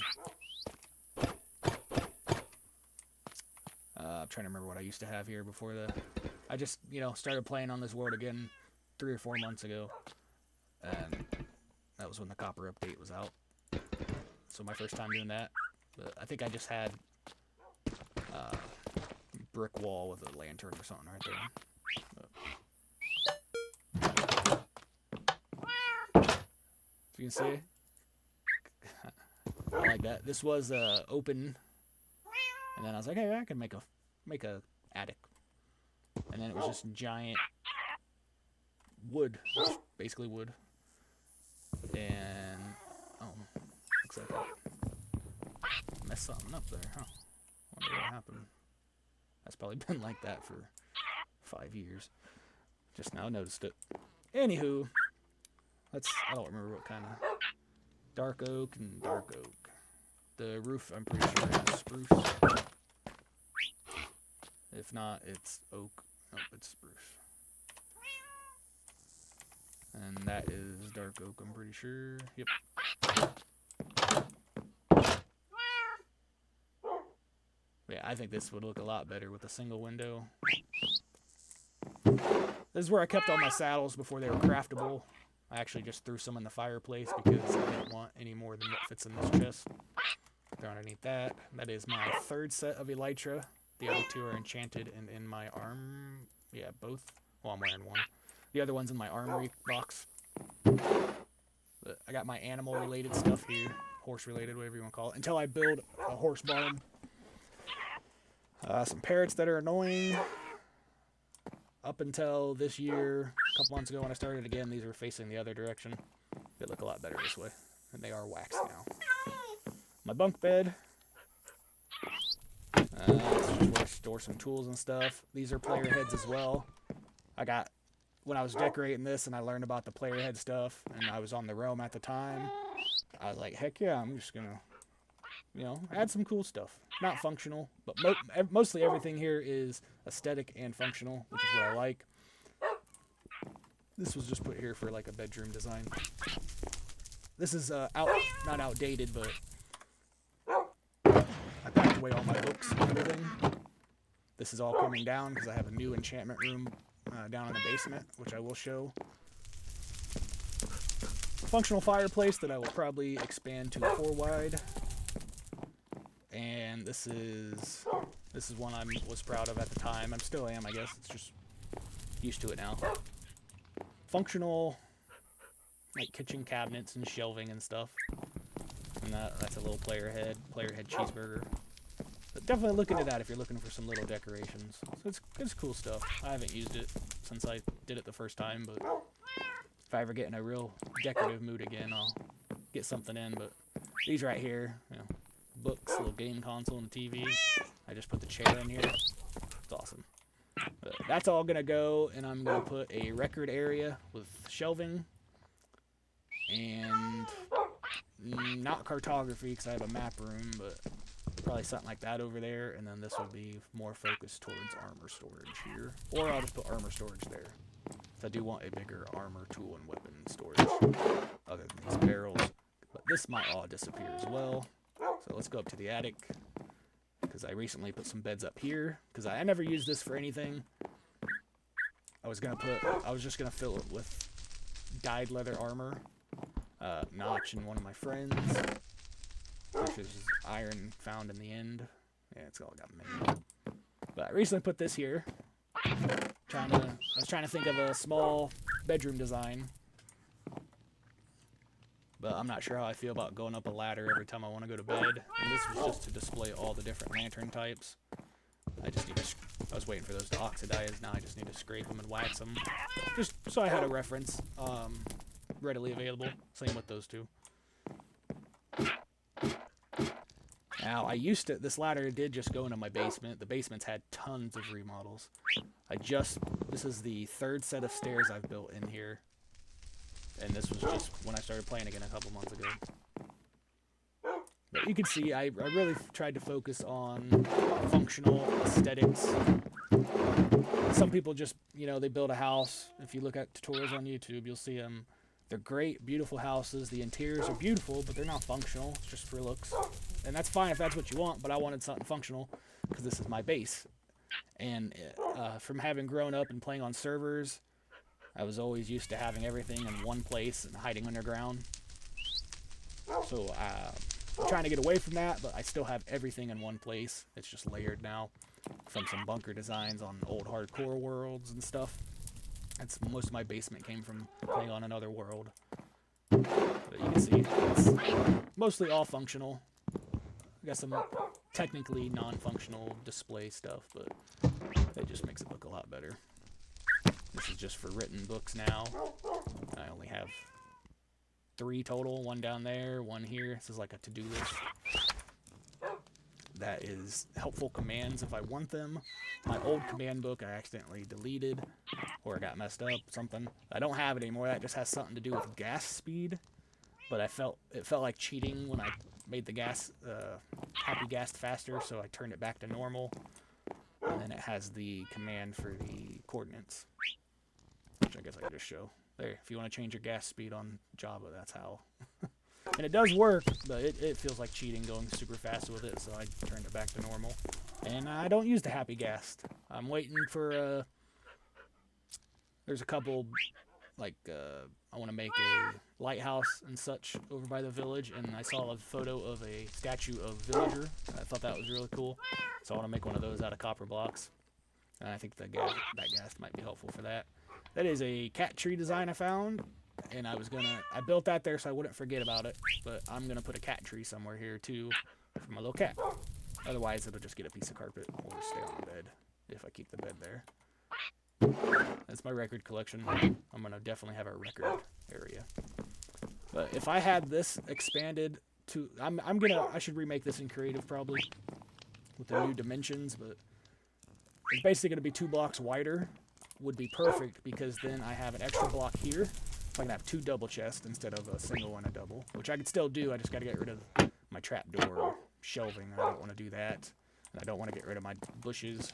I'm trying to remember what I used to have here before I just, started playing on this world again 3 or 4 months ago. And that was when the copper update was out. So my first time doing that. But I think I just had brick wall with a lantern or something right there. If you can see. I like that. This was open. And then I was like, hey, I can make a attic. And then it was just giant wood, basically wood. And looks like I messed something up there, huh? Wonder what happened. That's probably been like that for 5 years. Just now noticed it. Anywho, I don't remember what kind of dark oak and dark oak. The roof, I'm pretty sure, is spruce. If not, it's oak. Nope, it's spruce. And that is dark oak, I'm pretty sure. Yep. Yeah, I think this would look a lot better with a single window. This is where I kept all my saddles before they were craftable. I actually just threw some in the fireplace because I didn't want any more than what fits in this chest. They're underneath that. That is my third set of elytra. The other two are enchanted and in my arm. Yeah, both. Well, I'm wearing one. The other one's in my armory box. But I got my animal-related stuff here. Horse-related, whatever you want to call it. Until I build a horse barn. Some parrots that are annoying. Up until this year, a couple months ago when I started again, these were facing the other direction. They look a lot better this way. And they are waxed now. My bunk bed. This is just where I store some tools and stuff. These are player heads as well. I got, when I was decorating this and I learned about the player head stuff, and I was on the roam at the time, I was like, heck yeah, I'm just gonna, you know, add some cool stuff. Not functional, but mostly everything here is aesthetic and functional, which is what I like. This was just put here for like a bedroom design. This is not outdated, but I packed away all my books and everything. This is all coming down because I have a new enchantment room down in the basement, which I will show. A functional fireplace that I will probably expand to 4 wide. And this is one I was proud of at the time. I still am, I guess. It's just used to it now. Functional, like kitchen cabinets and shelving and stuff. And that's a little player head cheeseburger. But definitely look into that if you're looking for some little decorations. So it's cool stuff. I haven't used it since I did it the first time, but if I ever get in a real decorative mood again, I'll get something in. But these right here, you know, books, little game console, and TV. I just put the chair in here. It's awesome. But that's all gonna go, and I'm gonna put a record area with shelving and not cartography because I have a map room, but probably something like that over there. And then this will be more focused towards armor storage here, or I'll just put armor storage there. So I do want a bigger armor, tool, and weapon storage other than these barrels. But this might all disappear as well. So let's go up to the attic, because I recently put some beds up here, because I never used this for anything. I was just gonna fill it with dyed leather armor. Notch and one of my friends, which is iron found in the end. Yeah, it's all got many. But I recently put this here. I was trying to think of a small bedroom design. But I'm not sure how I feel about going up a ladder every time I want to go to bed. And this was just to display all the different lantern types. I was waiting for those to oxidize. Now I just need to scrape them and wax them. Just so I had a reference readily available. Same with those two. Now, this ladder did just go into my basement. The basement's had tons of remodels. This is the 3rd set of stairs I've built in here. And this was just when I started playing again a couple months ago. But you can see I really tried to focus on functional aesthetics. Some people just, you know, they build a house. If you look at tutorials on YouTube, you'll see them. They're great, beautiful houses. The interiors are beautiful, but they're not functional. It's just for looks. And that's fine if that's what you want, but I wanted something functional because this is my base. And from having grown up and playing on servers, I was always used to having everything in one place and hiding underground. So I'm trying to get away from that, but I still have everything in one place. It's just layered now from some bunker designs on old hardcore worlds and stuff. Most of my basement came from playing on another world. But you can see it's mostly all functional. I got some technically non-functional display stuff, but it just makes it look a lot better. This is just for written books now. I only have 3 total. 1 down there, 1 here. This is like a to-do list. That is helpful commands if I want them. My old command book I accidentally deleted, or it got messed up, something. I don't have it anymore. That just has something to do with gas speed. But it felt like cheating when I made the gas happy gas faster, so I turned it back to normal. And then it has the command for the coordinates, which I guess I can just show. There, if you want to change your gas speed on Java, that's how. And it does work, but it feels like cheating going super fast with it, so I turned it back to normal. And I don't use the happy gas. I'm waiting for, there's a couple, like, I want to make a lighthouse and such over by the village, and I saw a photo of a statue of Villager, and I thought that was really cool. So I want to make one of those out of copper blocks. And I think that gas might be helpful for that. That is a cat tree design I found, and I built that there so I wouldn't forget about it, but I'm gonna put a cat tree somewhere here too for my little cat. Otherwise it'll just get a piece of carpet or stay on the bed if I keep the bed there. That's my record collection. I'm gonna definitely have a record area. But if I had this expanded to, I should remake this in creative probably with the new dimensions, but it's basically gonna be 2 blocks wider. Would be perfect because then I have an extra block here. So I can have 2 double chests instead of a single and a double, which I could still do. I just got to get rid of my trapdoor shelving. I don't want to do that. And I don't want to get rid of my bushes.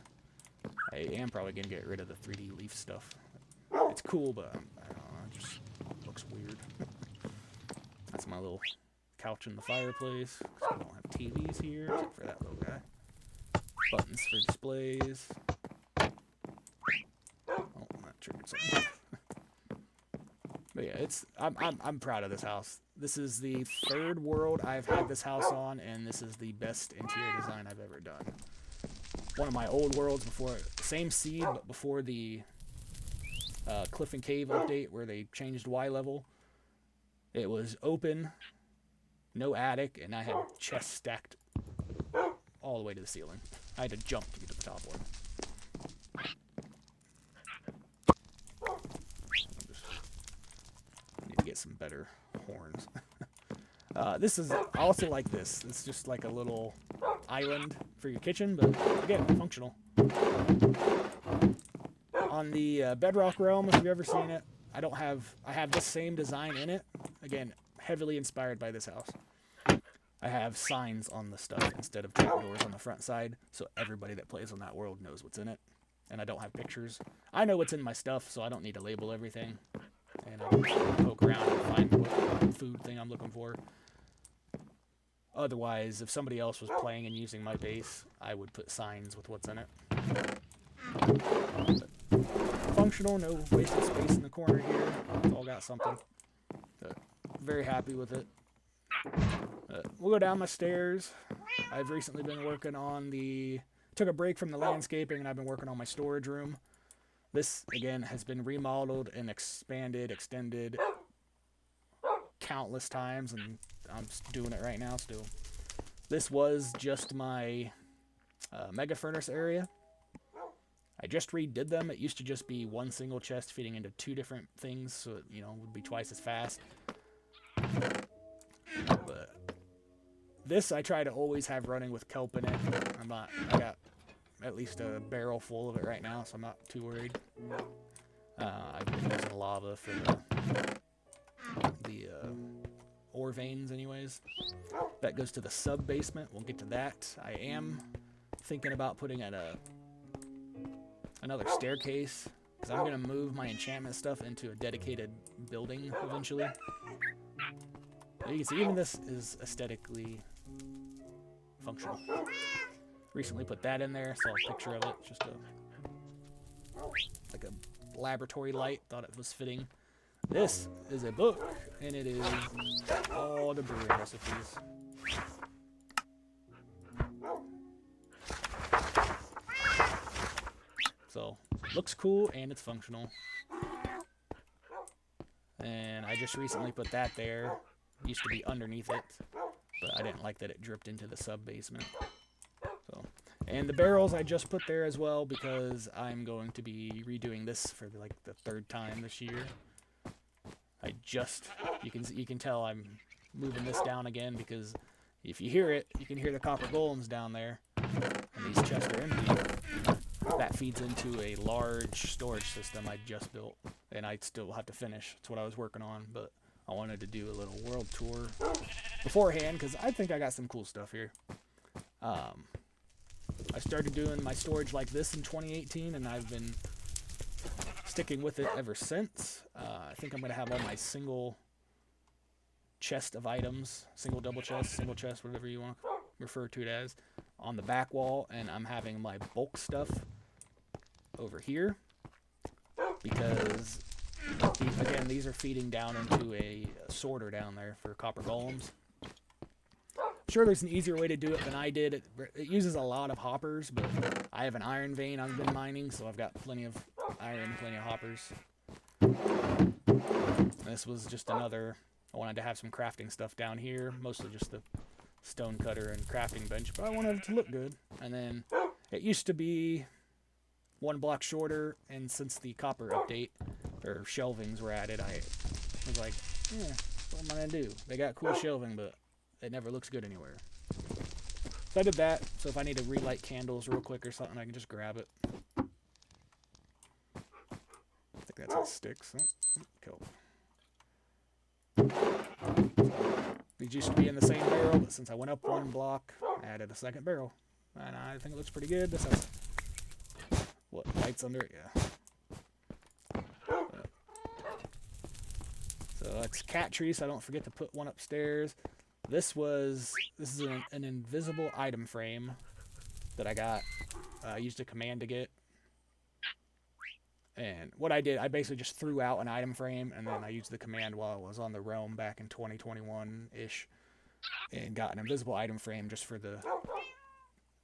I am probably going to get rid of the 3D leaf stuff. It's cool, but I don't know, it just looks weird. That's my little couch in the fireplace. So I don't have TVs here, except for that little guy. Buttons for displays. Oh, that triggered something. But yeah, I'm proud of this house. This is the 3rd world I've had this house on, and this is the best interior design I've ever done. One of my old worlds before, same seed, but before the Cliff and Cave update where they changed Y level. It was open, no attic, and I had chests stacked all the way to the ceiling. I had to jump to get to the top one. Get some better horns. This is also like this. It's just like a little island for your kitchen, but again, functional. On the Bedrock Realm, if you've ever seen it, I have this same design in it. Again, heavily inspired by this house. I have signs on the stuff instead of trapdoors on the front side, so everybody that plays on that world knows what's in it. And I don't have pictures. I know what's in my stuff, so I don't need to label everything. And I can poke around and find what food thing I'm looking for. Otherwise, if somebody else was playing and using my base, I would put signs with what's in it. But functional, no wasted space in the corner here. It's all got something. But very happy with it. We'll go down my stairs. I've recently been working on took a break from the landscaping, and I've been working on my storage room. This, again, has been remodeled and expanded, extended countless times, and I'm doing it right now still. This was just my mega furnace area. I just redid them. It used to just be 1 single chest feeding into 2 different things, so it, would be twice as fast. But this I try to always have running with kelp in it. I got at least a barrel full of it right now, so I'm not too worried. I've been using lava for the ore veins anyways. That goes to the sub-basement. We'll get to that. I am thinking about putting another staircase, because I'm going to move my enchantment stuff into a dedicated building eventually. But you can see even this is aesthetically functional. Recently put that in there, saw a picture of it, just like a laboratory light, thought it was fitting. This is a book, and it is all the brewing recipes. So, looks cool, and it's functional. And I just recently put that there. It used to be underneath it, but I didn't like that it dripped into the sub-basement. So, and the barrels I just put there as well because I'm going to be redoing this for the 3rd time this year. You can tell I'm moving this down again because if you hear it, you can hear the copper golems down there. And these chests are empty. That feeds into a large storage system I just built, and I still have to finish. That's what I was working on, but I wanted to do a little world tour beforehand because I think I got some cool stuff here. I started doing my storage like this in 2018, and I've been sticking with it ever since. I think I'm going to have all my single chest of items, single chest, whatever you want to refer to it as, on the back wall, and I'm having my bulk stuff over here because, again, these are feeding down into a sorter down there for copper golems. Sure, there's an easier way to do it than I did. It uses a lot of hoppers, but I have an iron vein I've been mining, so I've got plenty of iron, plenty of hoppers. This was just another... I wanted to have some crafting stuff down here, mostly just the stone cutter and crafting bench, but I wanted it to look good. And then it used to be 1 block shorter, and since the copper update, or shelvings were added, I was like, what am I going to do? They got cool shelving, but it never looks good anywhere. So I did that, so if I need to relight candles real quick or something, I can just grab it. I think that's how it sticks. Cool. These used to be in the same barrel, but since I went up 1 block, I added a second barrel. And I think it looks pretty good. This has, what, lights under it? Yeah. So it's cat tree, so I don't forget to put one upstairs. This is an invisible item frame that I got. I used a command to get. And what I did, I basically just threw out an item frame, and then I used the command while I was on the realm back in 2021-ish, and got an invisible item frame just for the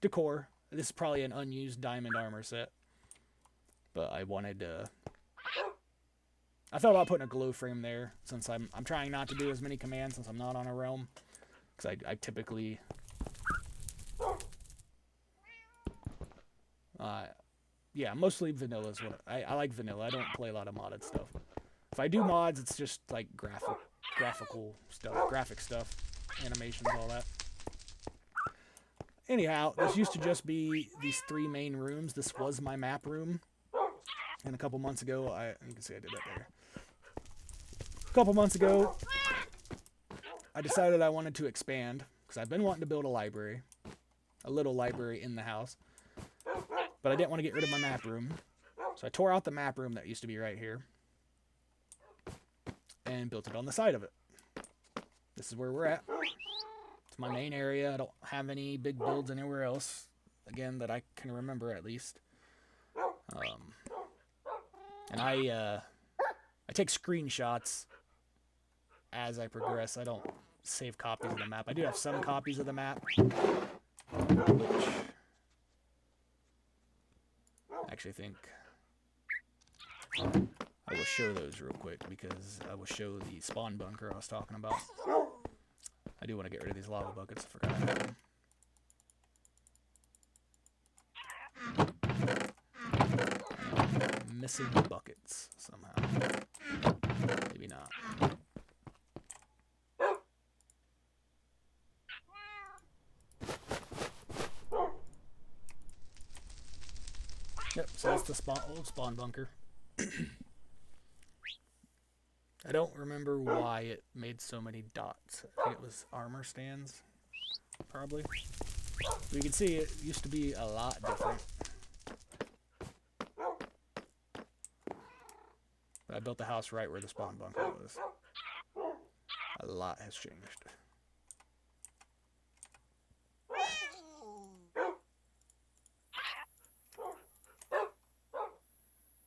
decor. This is probably an unused diamond armor set, but I wanted to... I thought about putting a glow frame there, since I'm trying not to do as many commands since I'm not on a realm, because I typically... yeah, mostly vanilla is what I like vanilla. I don't play a lot of modded stuff. If I do mods, it's just like graphical stuff, graphic stuff, animations, all that. Anyhow, this used to just be these 3 main rooms. This was my map room. And a couple months ago, you can see I did that there. A couple months ago, I decided I wanted to expand, because I've been wanting to build a library. A little library in the house. But I didn't want to get rid of my map room. So I tore out the map room that used to be right here. And built it on the side of it. This is where we're at. It's my main area. I don't have any big builds anywhere else. Again, that I can remember at least. And I take screenshots as I progress. I don't save copies of the map. I do have some copies of the map. Which... I actually think I will show those real quick because I will show the spawn bunker I was talking about. I do want to get rid of these lava buckets. I forgot about them. I'm missing buckets somehow. Maybe not. Yep, so that's the old spawn bunker. I don't remember why it made so many dots. I think it was armor stands, probably. But you can see it used to be a lot different. But I built the house right where the spawn bunker was. A lot has changed.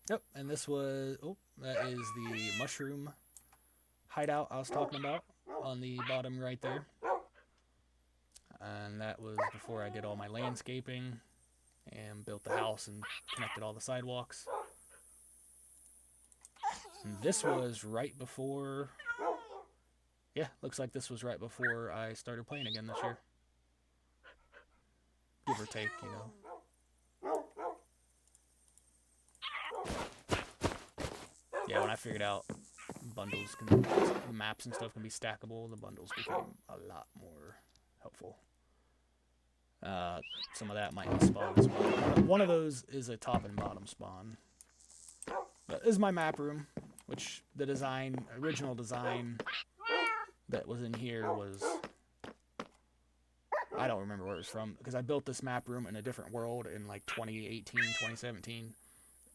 Yep, and this was, that is the mushroom hideout I was talking about on the bottom right there. And that was before I did all my landscaping and built the house and connected all the sidewalks. And this was right before, yeah, looks like this was right before I started playing again this year. Give or take, you know. Yeah, when I figured out bundles can, the maps and stuff can be stackable, the bundles became a lot more helpful. Some of that might be spawn as well. One of those is a top and bottom spawn. But this is my map room. which the original design that was in here was, I don't remember where it was from, because I built this map room in a different world in like 2018, 2017,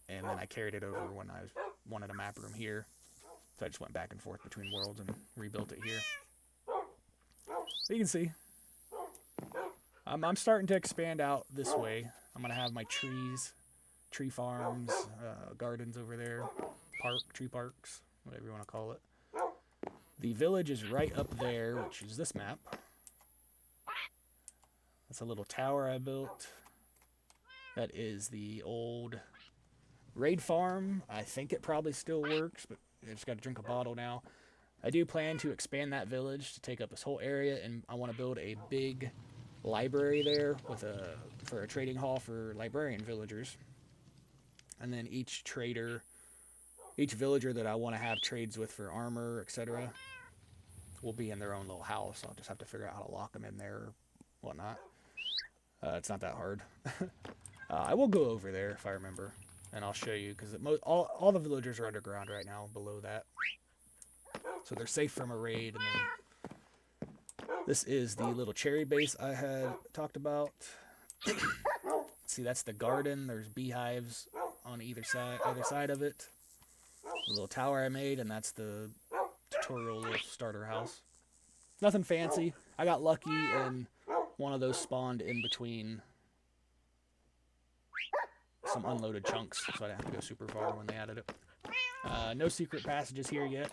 and then I carried it over when I wanted a map room here. So I just went back and forth between worlds and rebuilt it here. So you can see, I'm starting to expand out this way. I'm going to have my trees, tree farms, gardens over there, tree parks, whatever you want to call it. The village is right up there, which is this map. That's a little tower I built. That is the old raid farm. I think it probably still works, but I just got to drink a bottle now. I do plan to expand that village to take up this whole area, and I want to build a big library there with for a trading hall for librarian villagers. And then each villager that I want to have trades with for armor, etc., will be in their own little house. I'll just have to figure out how to lock them in there or whatnot. It's not that hard. I will go over there if I remember, and I'll show you, because all the villagers are underground right now below that. So they're safe from a raid. And then this is the little cherry base I had talked about. See, that's the garden. There's beehives on either side of it. The little tower I made, and that's the tutorial little starter house. Nothing fancy. I got lucky and one of those spawned in between some unloaded chunks, so I didn't have to go super far when they added it. No secret passages here yet.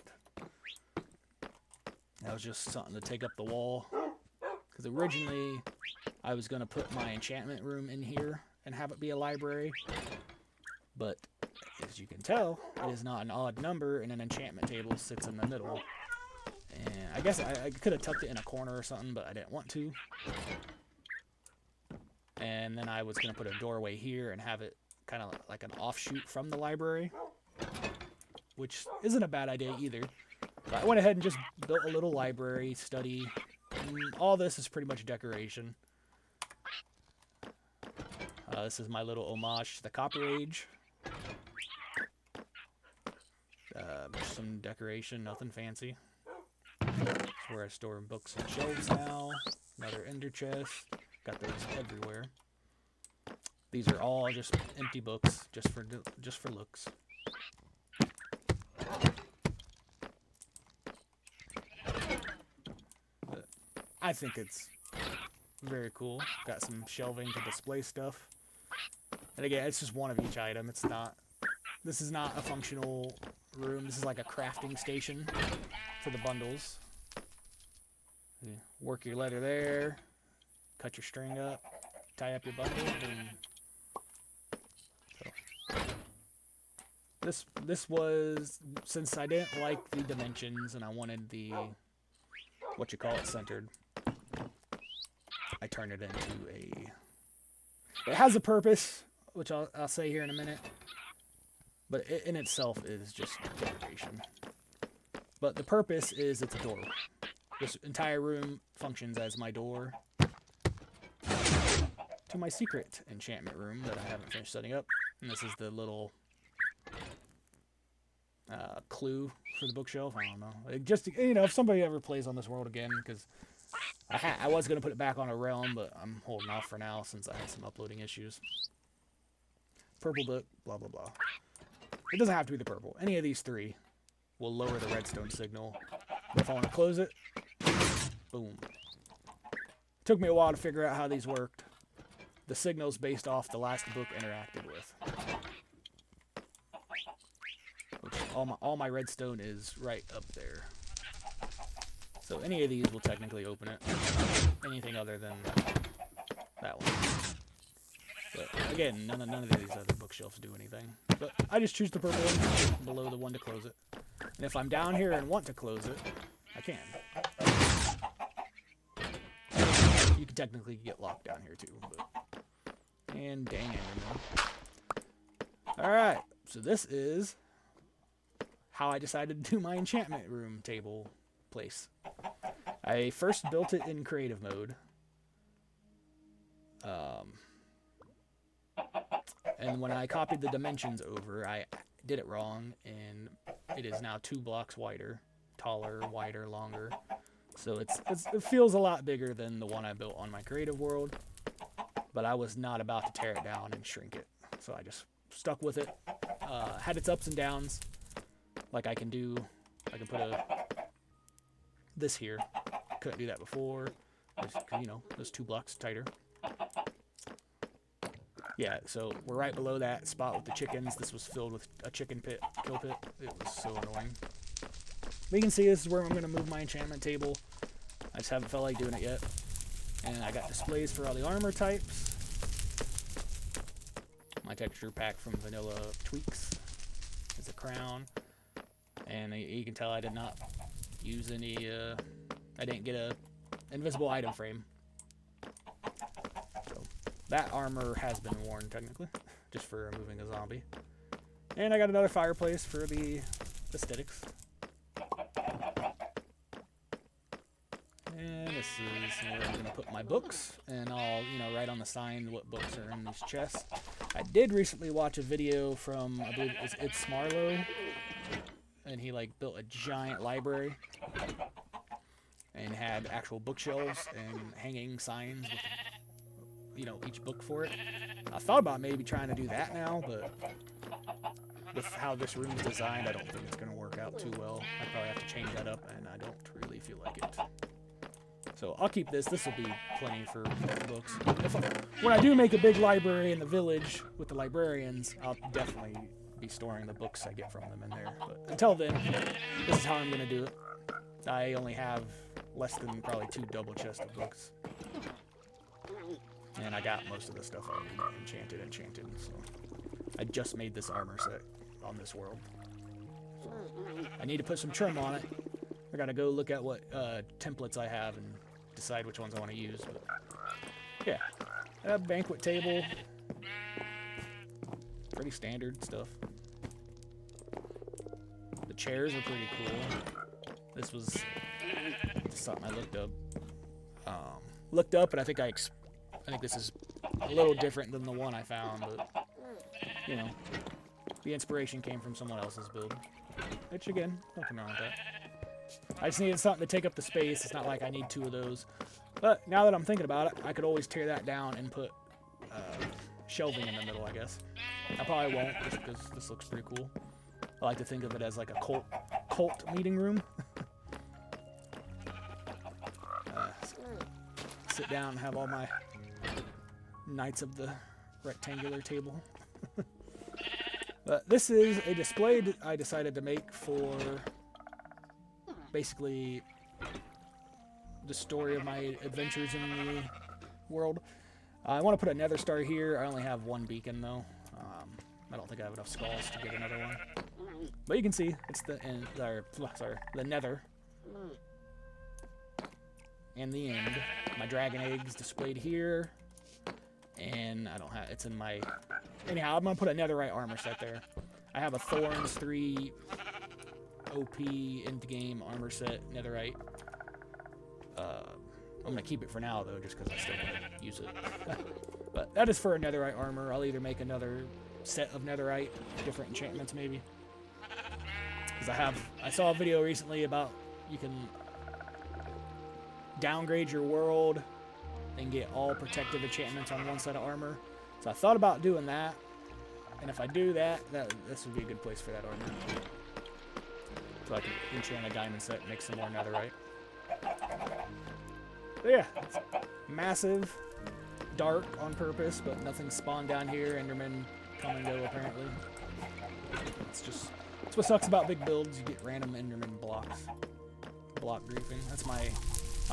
That was just something to take up the wall. Because originally, I was going to put my enchantment room in here and have it be a library. But, as you can tell, it is not an odd number, and an enchantment table sits in the middle. And I guess I could have tucked it in a corner or something, but I didn't want to. And then I was going to put a doorway here and have it kind of like an offshoot from the library, which isn't a bad idea either. But I went ahead and just built a little library, study, and all this is pretty much decoration. This is my little homage to the Copper Age. Some decoration, nothing fancy. That's where I store books and shelves now. Another ender chest. Got those everywhere. These are all just empty books, just for looks. But I think it's very cool. Got some shelving to display stuff. And again, it's just one of each item. It's not. This is not a functional room. This is like a crafting station for the bundles. You work your leather there. Cut your string up. Tie up your bundle. And so. This was, since I didn't like the dimensions and I wanted the centered. I turned it into a. It has a purpose, which I'll say here in a minute. But it in itself is just decoration. But the purpose is it's a door. This entire room functions as my door to my secret enchantment room that I haven't finished setting up. And this is the little clue for the bookshelf. I don't know. Just, you know, if somebody ever plays on this world again, because I was going to put it back on a realm, but I'm holding off for now since I had some uploading issues. Purple book, blah, blah, blah. It doesn't have to be the purple. Any of these three will lower the redstone signal. But if I want to close it, boom. It took me a while to figure out how these worked. The signal's based off the last book interacted with. Which all my redstone is right up there. So any of these will technically open it. Anything other than that one. But again, none of these other bookshelves do anything. But I just choose the purple one below the one to close it. And if I'm down here and want to close it, I can. You can technically get locked down here too. But, and dang it. Alright, so this is how I decided to do my enchantment room table place. I first built it in creative mode. And when I copied the dimensions over, I did it wrong, and it is now 2 blocks wider, taller, wider, longer. So it feels a lot bigger than the one I built on my creative world, but I was not about to tear it down and shrink it. So I just stuck with it. Had its ups and downs. Like I can put this here. Couldn't do that before. You know, those 2 blocks tighter. Yeah, so we're right below that spot with the chickens. This was filled with a chicken pit, kill pit. It was so annoying. But you can see this is where I'm going to move my enchantment table. I just haven't felt like doing it yet. And I got displays for all the armor types. My texture pack from Vanilla Tweaks is a crown. And you can tell I did not use any, I didn't get a invisible item frame. So that armor has been worn technically, just for removing a zombie. And I got another fireplace for the aesthetics. And this is where I'm going to put my books, and I'll, you know, write on the sign what books are in these chests. I did recently watch a video from, I believe it's Marlowe, and he like built a giant library and had actual bookshelves and hanging signs with, you know, each book for it. I thought about maybe trying to do that now, but with how this room's designed, I don't think it's going to work out too well. I probably have to change that up, and I don't really feel like it. So I'll keep this. This will be plenty for books. When I do make a big library in the village with the librarians, I'll definitely be storing the books I get from them in there. But until then, this is how I'm going to do it. I only have less than probably 2 double chests of books. And I got most of the stuff already enchanted. So I just made this armor set on this world. So I need to put some trim on it. I gotta go look at what templates I have and decide which ones I want to use. But yeah, a banquet table, pretty standard stuff. The chairs are pretty cool. This was something I looked up, and I think this is a little different than the one I found, but you know, the inspiration came from someone else's build. Which again, nothing wrong with that. I just needed something to take up the space. It's not like I need 2 of those. But now that I'm thinking about it, I could always tear that down and put shelving in the middle, I guess. I probably won't, just because this looks pretty cool. I like to think of it as like a cult meeting room. Sit down and have all my Knights of the Rectangular Table. But this is a display that I decided to make for basically the story of my adventures in the world. I want to put a nether star here. I only have 1 beacon though. I don't think I have enough skulls to get another one. But you can see it's the nether. And the end. My dragon eggs displayed here. And I don't have, it's in my, anyhow, I'm going to put a netherite armor set there. I have a Thorns 3 OP end game armor set, netherite. I'm going to keep it for now though, just because I still want to use it. But that is for a netherite armor. I'll either make another set of netherite, different enchantments maybe. Because I saw a video recently about you can downgrade your world and get all protective enchantments on one set of armor. So I thought about doing that. And if I do that, this would be a good place for that armor. So I can enchant a diamond set and make some more netherite. But yeah, it's massive, dark on purpose, but nothing spawned down here. Endermen come and go apparently. It's what sucks about big builds. You get random Enderman blocks. Block griefing. I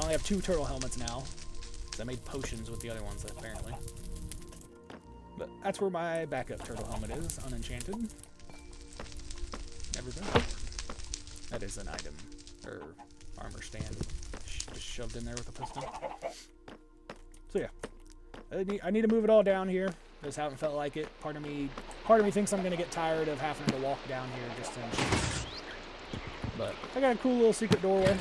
only have 2 turtle helmets now. I made potions with the other ones, apparently. But that's where my backup turtle helmet is, unenchanted. Everything. That is an item, or armor stand, just shoved in there with a piston. So yeah, I need to move it all down here. Just haven't felt like it. Part of me thinks I'm gonna get tired of having to walk down here just to enchant. But I got a cool little secret doorway.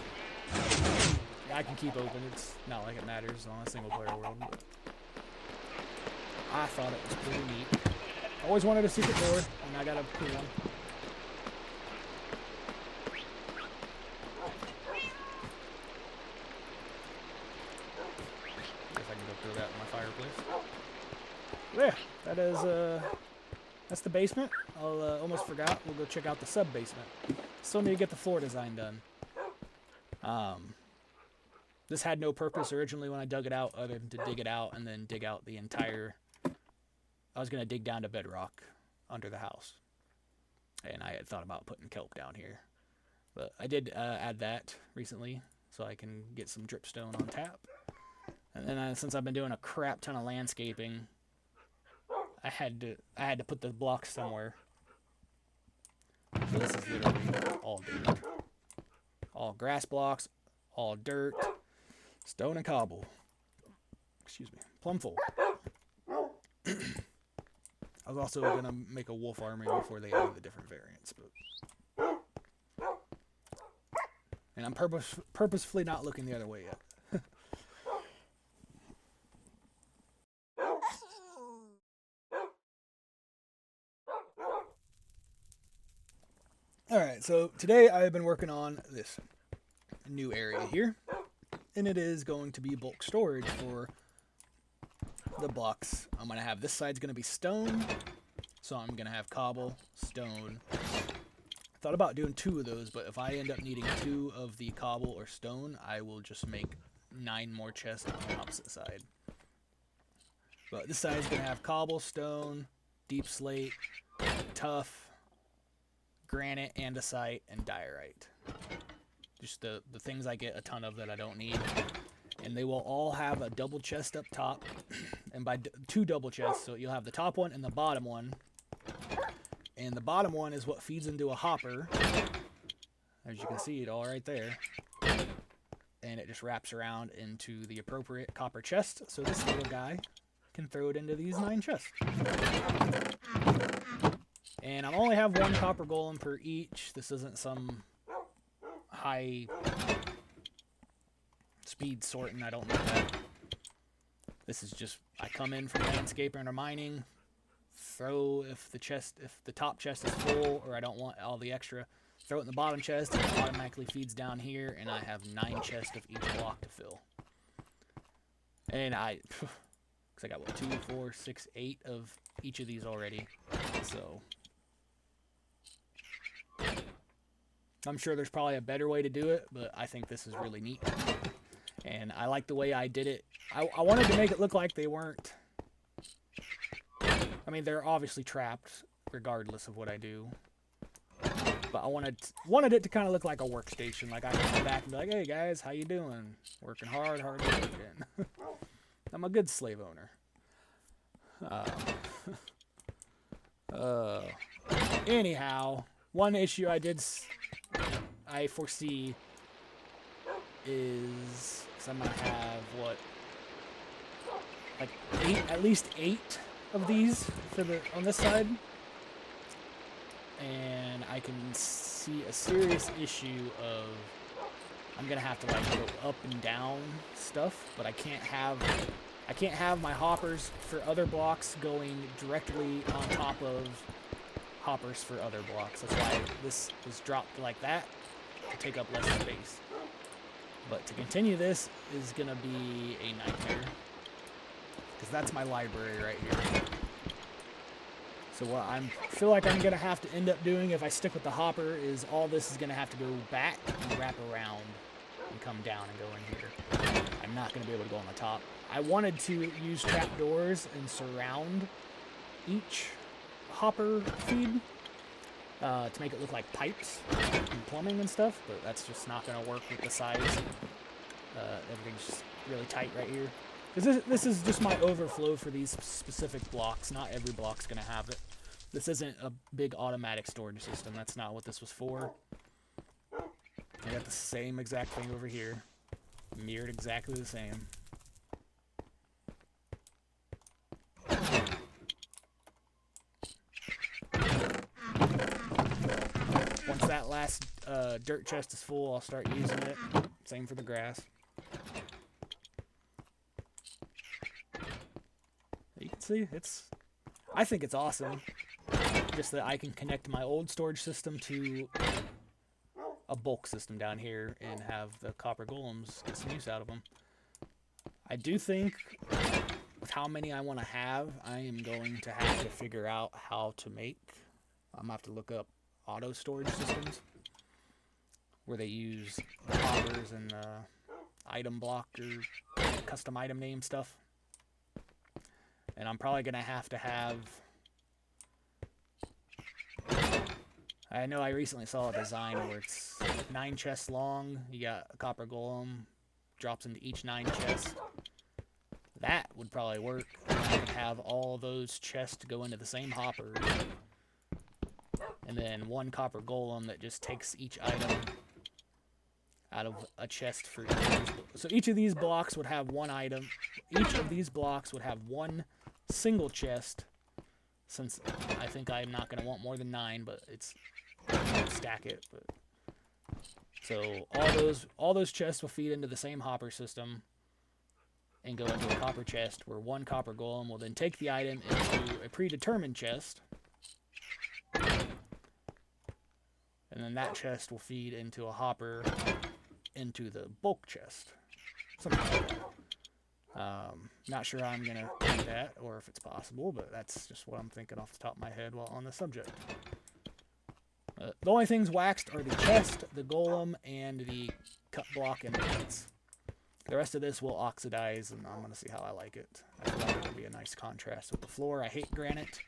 I can keep open. It's not like it matters on a single player world. But I thought it was pretty neat. Always wanted a secret door, and I got a cool one. yeah, that is that's the basement. I'll almost forgot. We'll go check out the sub basement. Still need to get the floor design done. This had no purpose originally when I dug it out, other than to dig it out and then dig out the entire. I was gonna dig down to bedrock under the house, and I had thought about putting kelp down here, but I did add that recently so I can get some dripstone on tap. And then since I've been doing a crap ton of landscaping, I had to put the blocks somewhere. So this is literally all dirt, all grass blocks, all dirt, stone and cobble. Excuse me, plumb full. I was also gonna make a wolf army before they added the different variants, but and I'm purposefully not looking the other way yet. Alright, so today I have been working on this new area here, and it is going to be bulk storage for the blocks. I'm going to have this side's going to be stone, so I'm going to have cobble, stone. I thought about doing 2 of those, but if I end up needing 2 of the cobble or stone, I will just make 9 more chests on the opposite side. But this side's going to have cobble, stone, deep slate, tough, granite, andesite, and diorite. Just the things I get a ton of that I don't need. And they will all have a double chest up top. And by 2 double chests, so you'll have the top one and the bottom one. And the bottom one is what feeds into a hopper. As you can see it all right there. And it just wraps around into the appropriate copper chest. So this little guy can throw it into these 9 chests. And I only have 1 copper golem per each. This isn't some high speed sorting. I don't know that. This is just, I come in from landscaping or mining, throw if the top chest is full or I don't want all the extra, throw it in the bottom chest and it automatically feeds down here, and I have 9 chests of each block to fill. And because I got what, 2, 4, 6, 8 of each of these already. So I'm sure there's probably a better way to do it, but I think this is really neat. And I like the way I did it. I wanted to make it look like they weren't... I mean, they're obviously trapped, regardless of what I do. But I wanted it to kind of look like a workstation. Like I can come back and be like, hey guys, how you doing? Working hard working. I'm a good slave owner. Anyhow, one issue I foresee is I'm gonna have like at least 8 of these on this side, and I can see a serious issue of I'm gonna have to like go up and down stuff, but I can't have my hoppers for other blocks going directly on top of hoppers for other blocks. That's why this was dropped like that, to take up less space. But to continue this is going to be a nightmare, because that's my library right here. So what I feel like I'm going to have to end up doing if I stick with the hopper is all this is going to have to go back and wrap around and come down and go in here. I'm not going to be able to go on the top. I wanted to use trapdoors and surround each hopper feed to make it look like pipes and plumbing and stuff, but that's just not going to work with the size. Everything's just really tight right here. This is just my overflow for these specific blocks. Not every block's going to have it. This isn't a big automatic storage system. That's not what this was for. I got the same exact thing over here. Mirrored exactly the same. Once that last dirt chest is full, I'll start using it. Same for the grass. You can see, I think it's awesome. Just that I can connect my old storage system to a bulk system down here and have the copper golems get some use out of them. I do think with how many I want to have, I am going to have to figure out how to make. I'm going to have to look up auto storage systems where they use hoppers and item block or custom item name stuff. And I'm probably going to have... I know I recently saw a design where it's 9 chests long. You got a copper golem, drops into each 9 chests. That would probably work. And I could have all those chests go into the same hopper. And then 1 copper golem that just takes each item out of a chest for each of these. So each of these blocks would have 1 item. Each of these blocks would have 1 single chest. Since I think I'm not going to want more than 9, but it's stack it. But so all those chests will feed into the same hopper system and go into a copper chest, where 1 copper golem will then take the item into a predetermined chest, and then that chest will feed into a hopper into the bulk chest. Something like that. Not sure how I'm going to do that or if it's possible, but that's just what I'm thinking off the top of my head while on the subject. The only things waxed are the chest, the golem, and the cut block and the pits. The rest of this will oxidize, and I'm going to see how I like it. I feel like it'll be a nice contrast with the floor. I hate granite.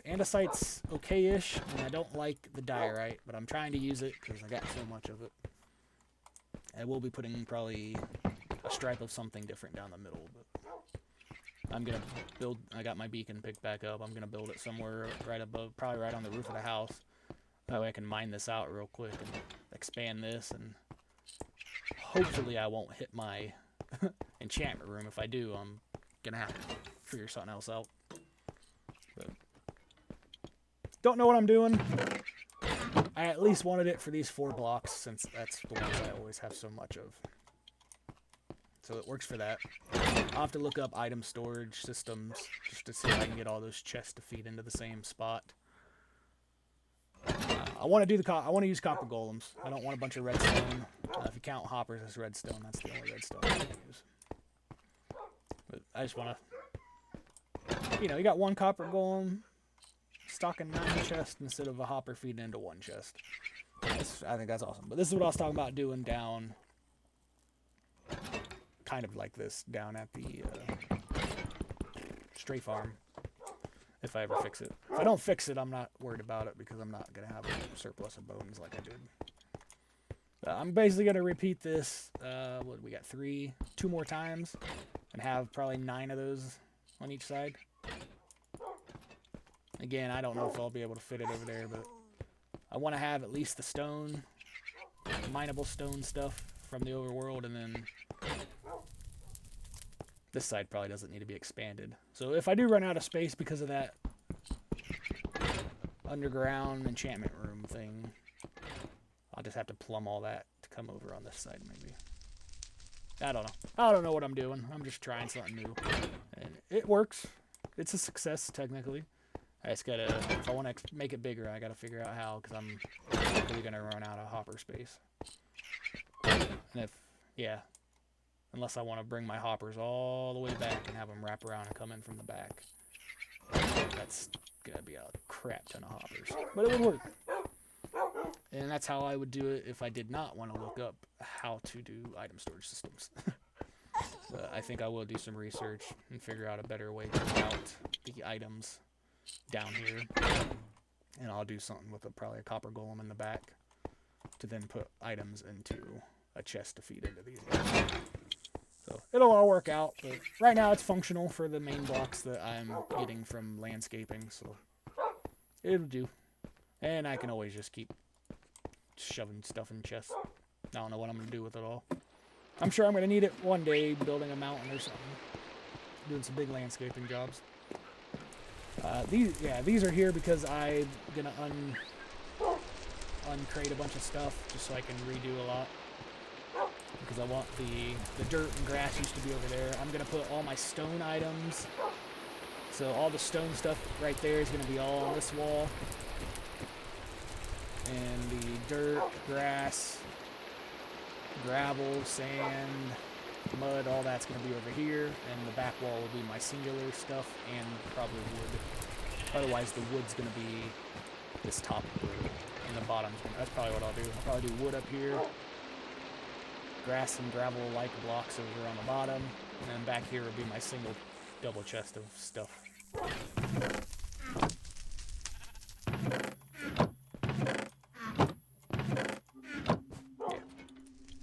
Andesite's okay-ish, and I don't like the diorite, but I'm trying to use it because I got so much of it. I will be putting probably a stripe of something different down the middle, but I'm gonna build. I got my beacon picked back up. I'm gonna build it somewhere right above, probably right on the roof of the house. That way I can mine this out real quick and expand this, and hopefully I won't hit my enchantment room. If I do, I'm gonna have to figure something else out. But don't know what I'm doing. I at least wanted it for these 4 blocks, since that's the ones I always have so much of. So it works for that. I'll have to look up item storage systems just to see if I can get all those chests to feed into the same spot. I want to I want to use copper golems. I don't want a bunch of redstone. If you count hoppers as redstone, that's the only redstone I can use. But I just want to, you got 1 copper golem stocking 9 chests instead of a hopper feeding into 1 chest. I think that's awesome. But this is what I was talking about doing down, kind of like this, down at the stray farm. If I ever fix it. If I don't fix it, I'm not worried about it because I'm not going to have a surplus of bones like I did. I'm basically going to repeat this, what we got, 2 more times, and have probably 9 of those on each side. Again, I don't know if I'll be able to fit it over there, but I want to have at least the stone, mineable stone stuff from the overworld, and then this side probably doesn't need to be expanded. So if I do run out of space because of that underground enchantment room thing, I'll just have to plumb all that to come over on this side maybe. I don't know. I don't know what I'm doing. I'm just trying something new. And it works. It's a success, technically. I just gotta, if I want to make it bigger, I gotta figure out how, because I'm really gonna run out of hopper space. And unless I want to bring my hoppers all the way back and have them wrap around and come in from the back. That's gonna be a crap ton of hoppers, but it would work. And that's how I would do it if I did not want to look up how to do item storage systems. But I think I will do some research and figure out a better way to route the items down here. And I'll do something with probably a copper golem in the back to then put items into a chest to feed into these guys. So it'll all work out, but right now it's functional for the main blocks that I'm getting from landscaping, so it'll do. And I can always just keep shoving stuff in chests. I don't know what I'm going to do with it all. I'm sure I'm going to need it one day, building a mountain or something. Doing some big landscaping jobs. These are here because I'm going to uncrate a bunch of stuff just so I can redo a lot. Because I want the dirt and grass used to be over there. I'm going to put all my stone items. So all the stone stuff right there is going to be all on this wall. And the dirt, grass, gravel, sand, mud, all that's going to be over here, and the back wall will be my singular stuff and probably wood. Otherwise, the wood's going to be this top wood, and the bottom's going to... That's probably what I'll do. I'll probably do wood up here, grass and gravel-like blocks over on the bottom, and then back here will be my single double chest of stuff.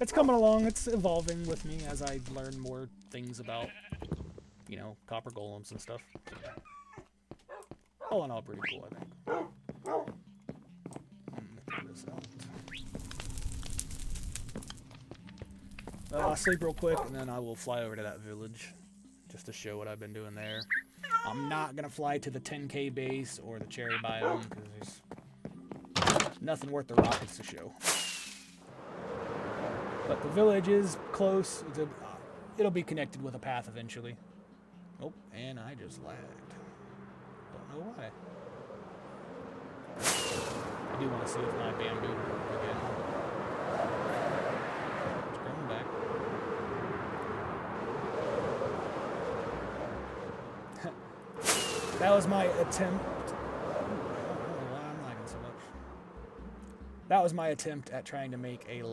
It's coming along, it's evolving with me as I learn more things about, you know, copper golems and stuff. All in all, pretty cool, I think. Throw this out. I'll sleep real quick, and then I will fly over to that village, just to show what I've been doing there. I'm not going to fly to the 10K base or the cherry biome, because there's nothing worth the rockets to show. But the village is close. It'll be connected with a path eventually. Oh, and I just lagged. Don't know why. I do want to see if my bamboo will work again. It's coming back. That was my attempt. I don't know why I'm lagging so much. That was my attempt at trying to make a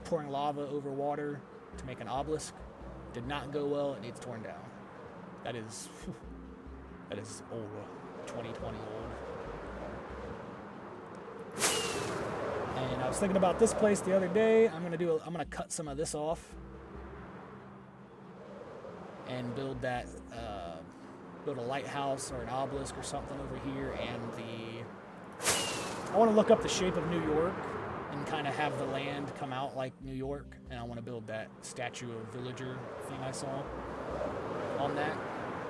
pouring lava over water to make an obelisk. Did not go well. It needs torn down. That is old, 2020 old. And I was thinking about this place the other day. I'm gonna cut some of this off and build that, build a lighthouse or an obelisk or something over here. And I want to look up the shape of New York and kind of have the land come out like New York, and I want to build that statue of villager thing I saw on that.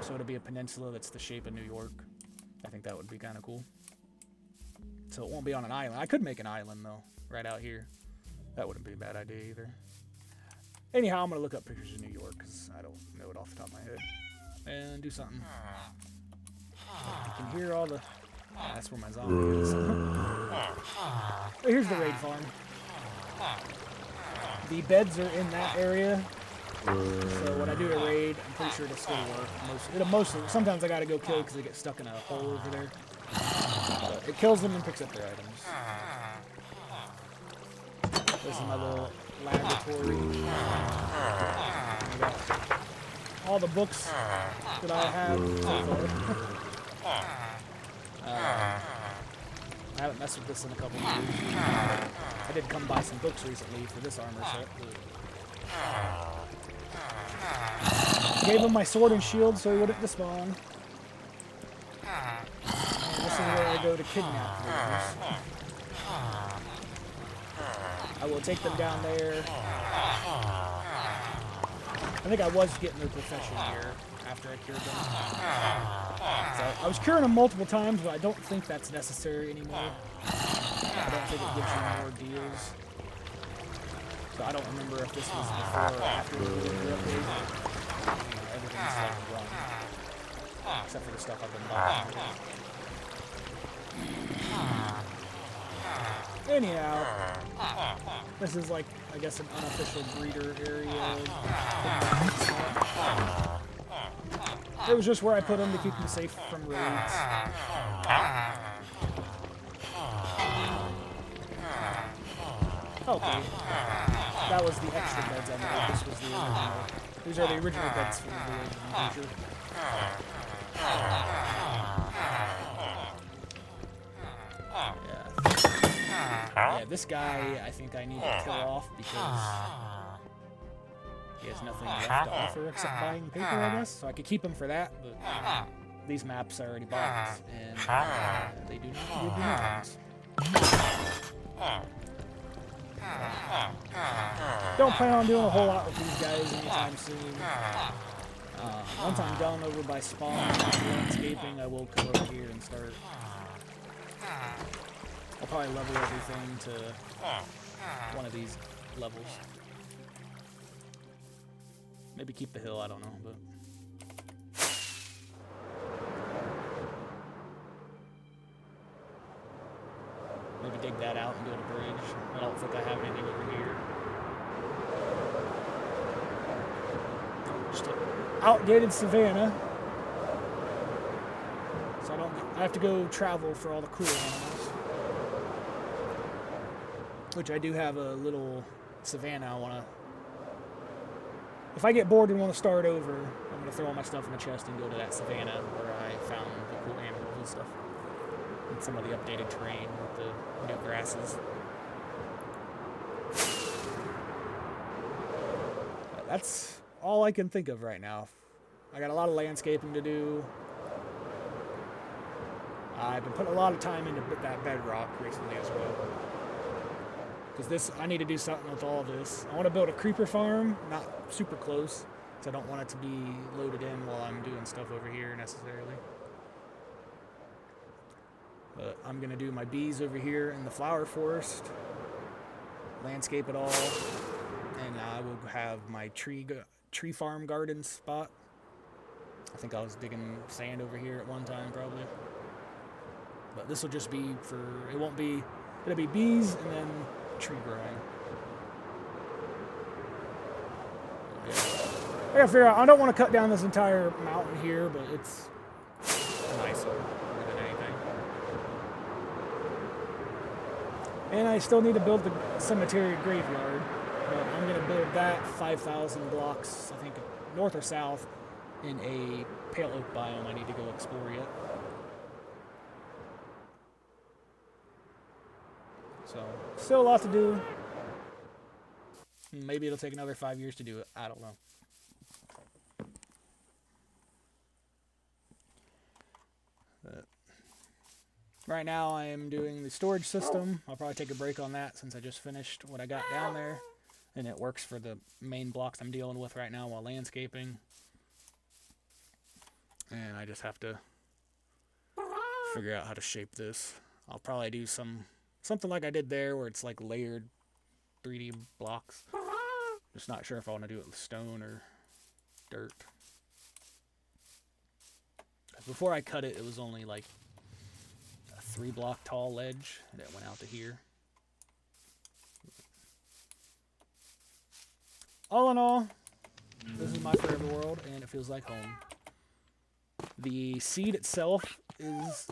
So it'll be a peninsula that's the shape of New York. I think that would be kind of cool. So it won't be on an island. I could make an island, though, right out here. That wouldn't be a bad idea either. Anyhow, I'm going to look up pictures of New York, because I don't know it off the top of my head. And do something. You can hear all the... that's where my zombie is. Here's the raid farm. The beds are in that area. So when I do a raid, I'm pretty sure it'll still work. Sometimes I gotta go kill because they get stuck in a hole over there. But it kills them and picks up their items. This is my little laboratory. I got all the books that I have so far. I haven't messed with this in a couple of years. I did come buy some books recently for this armor set. Gave him my sword and shield so he wouldn't despawn. And this is where I go to kidnap villagers. I will take them down there. I think I was getting their profession here after I cured them. So I was curing them multiple times, but I don't think that's necessary anymore. I don't think it gives you more deals. So I don't remember if this was before or after the update. Everything's like wrong. Except for the stuff I've been buying. Anyhow, this is like, I guess, an unofficial breeder area. It was just where I put them to keep them safe from raids. Okay. That was the extra beds I made. This was the original. These are the original beds from the original creature. Yeah, this guy I think I need to kill off because he has nothing left to offer except buying paper, I guess. So I could keep him for that, but these maps are already bought, and they do not give you nothings. Don't plan on doing a whole lot with these guys anytime soon. Once I'm done over by spawn landscaping, I will come over here and start. I'll probably level everything to one of these levels. Maybe keep the hill, I don't know, but... Maybe dig that out and build a bridge. I don't think I have anything over here. Just an outdated Savannah. So I have to go travel for all the cool animals. Which I do have a little Savannah I want to... If I get bored and want to start over, I'm going to throw all my stuff in the chest and go to that Savannah where I found the cool animals and stuff. And some of the updated terrain with the new grasses. That's all I can think of right now. I got a lot of landscaping to do. I've been putting a lot of time into that bedrock recently as well. Because I need to do something with all this. I want to build a creeper farm, not super close, because I don't want it to be loaded in while I'm doing stuff over here necessarily. But I'm going to do my bees over here in the flower forest, landscape it all, and I will have my tree farm garden spot. I think I was digging sand over here at one time probably. But this will just be it'll be bees and then tree growing. Yeah. I gotta figure out, I don't want to cut down this entire mountain here, but it's nicer more than anything. And I still need to build the cemetery graveyard, but I'm gonna build that 5,000 blocks, I think north or south, in a pale oak biome I need to go explore yet. So, still a lot to do. Maybe it'll take another 5 years to do it. I don't know. But right now I am doing the storage system. I'll probably take a break on that since I just finished what I got down there. And it works for the main blocks I'm dealing with right now while landscaping. And I just have to figure out how to shape this. I'll probably do something like I did there, where it's like layered 3D blocks. Just not sure if I want to do it with stone or dirt. Before I cut it, it was only like a 3-block tall ledge, and it went out to here. All in all, this is my forever world, and it feels like home. The seed itself is...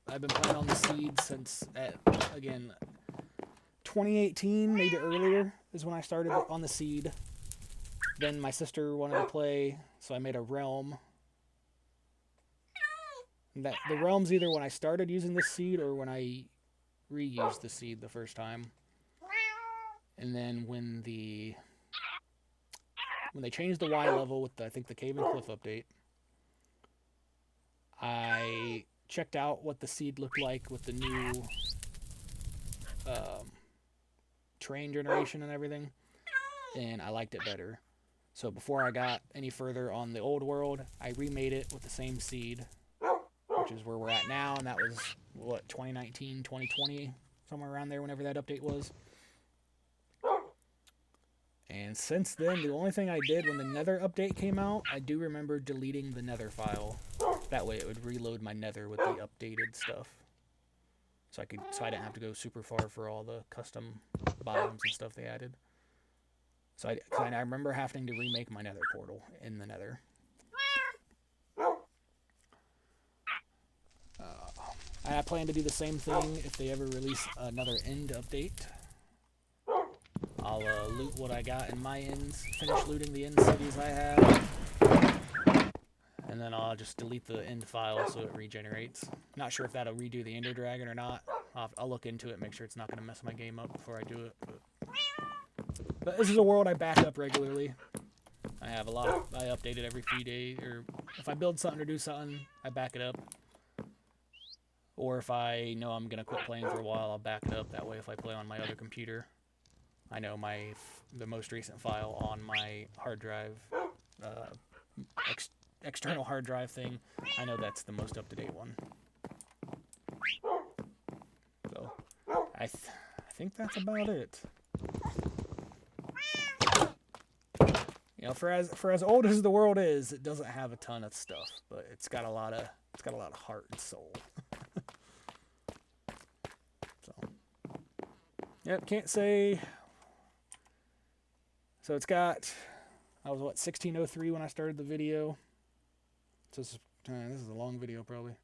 I've been playing on the seed since, again, 2018, maybe earlier, is when I started on the seed. Then my sister wanted to play, so I made a realm. The realm's either when I started using this seed or when I reused the seed the first time. And then when they changed the Y level with, I think, the Cave and Cliff update, I checked out what the seed looked like with the new terrain generation and everything, and I liked it better. So before I got any further on the old world, I remade it with the same seed, which is where we're at now, and that was, what, 2019, 2020, somewhere around there, whenever that update was. And since then, the only thing I did when the Nether update came out, I do remember deleting the Nether file. That way it would reload my Nether with the updated stuff. So I didn't have to go super far for all the custom biomes and stuff they added. So I remember having to remake my Nether portal in the Nether. I plan to do the same thing if they ever release another end update. I'll loot what I got in my ends, finish looting the end cities I have, and then I'll just delete the end file so it regenerates. Not sure if that'll redo the Ender Dragon or not. I'll look into it, make sure it's not going to mess my game up before I do it. But this is a world I back up regularly. I update it every few days, or if I build something or do something, I back it up. Or if I know I'm going to quit playing for a while, I'll back it up. That way if I play on my other computer, I know the most recent file on my hard drive, external hard drive thing, I know that's the most up-to-date one. So, I think that's about it. You know, for as old as the world is, it doesn't have a ton of stuff, but it's got a lot of heart and soul. So, yep, can't say. So it's got I was, what, 1603 when I started the video. So this is a long video, probably.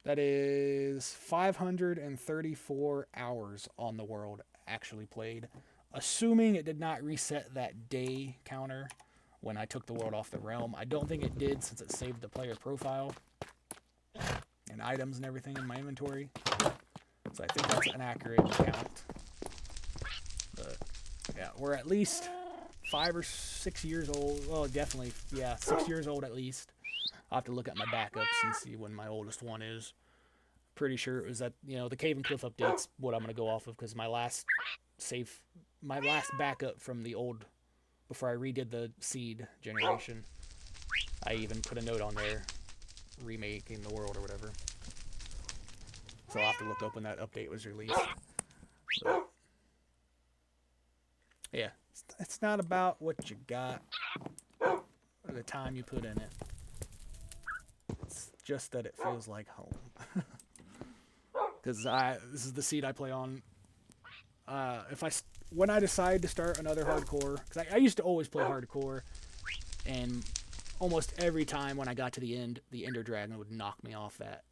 That is 534 hours on the world actually played. Assuming it did not reset that day counter when I took the world off the realm. I don't think it did, since it saved the player profile and items and everything in my inventory. So I think that's an accurate count. But yeah, we're at least 5 or 6 years old. Well, definitely, yeah, 6 years old at least. I'll have to look at my backups and see when my oldest one is. Pretty sure it was that, the Cave and Cliff update's what I'm going to go off of, because my last backup from the old, before I redid the seed generation, I even put a note on there, remaking the world or whatever. So I'll have to look up when that update was released. But yeah, it's not about what you got or the time you put in it. It's just that it feels like home. Because this is the seed I play on. When I decide to start another hardcore, because I used to always play hardcore, and almost every time when I got to the end, the Ender Dragon would knock me off that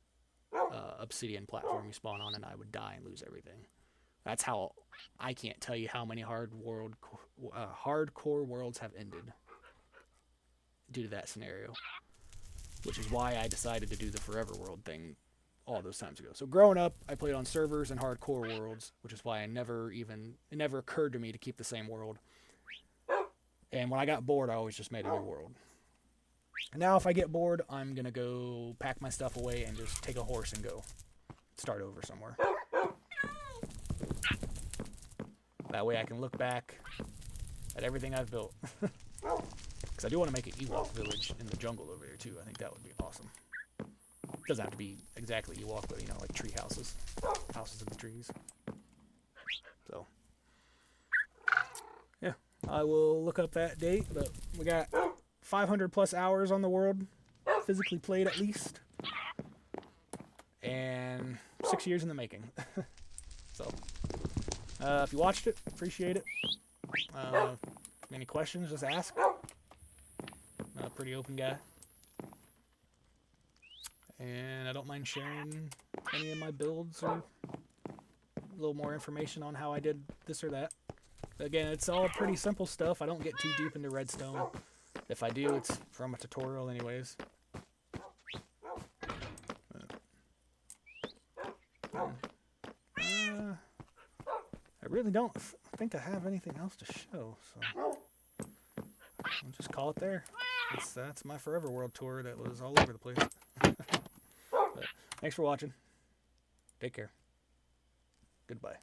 obsidian platform you spawn on, and I would die and lose everything. That's how I can't tell you how many hardcore worlds have ended due to that scenario, which is why I decided to do the Forever World thing all those times ago. So growing up, I played on servers and hardcore worlds, which is why it never occurred to me to keep the same world. And when I got bored, I always just made a new world. And now if I get bored, I'm going to go pack my stuff away and just take a horse and go start over somewhere. That way I can look back at everything I've built. Because I do want to make an Ewok village in the jungle over there too. I think that would be awesome. Doesn't have to be exactly Ewok, but like tree houses. Houses in the trees. So, yeah. I will look up that date, but we got 500 plus hours on the world, physically played at least. And 6 years in the making. So, if you watched it, appreciate it. Any questions, just ask. I'm a pretty open guy. And I don't mind sharing any of my builds or a little more information on how I did this or that. Again, it's all pretty simple stuff. I don't get too deep into redstone. If I do, it's from a tutorial anyways. I really don't think I have anything else to show, so I'll just call it there. That's my Forever World tour that was all over the place. But thanks for watching. Take care. Goodbye.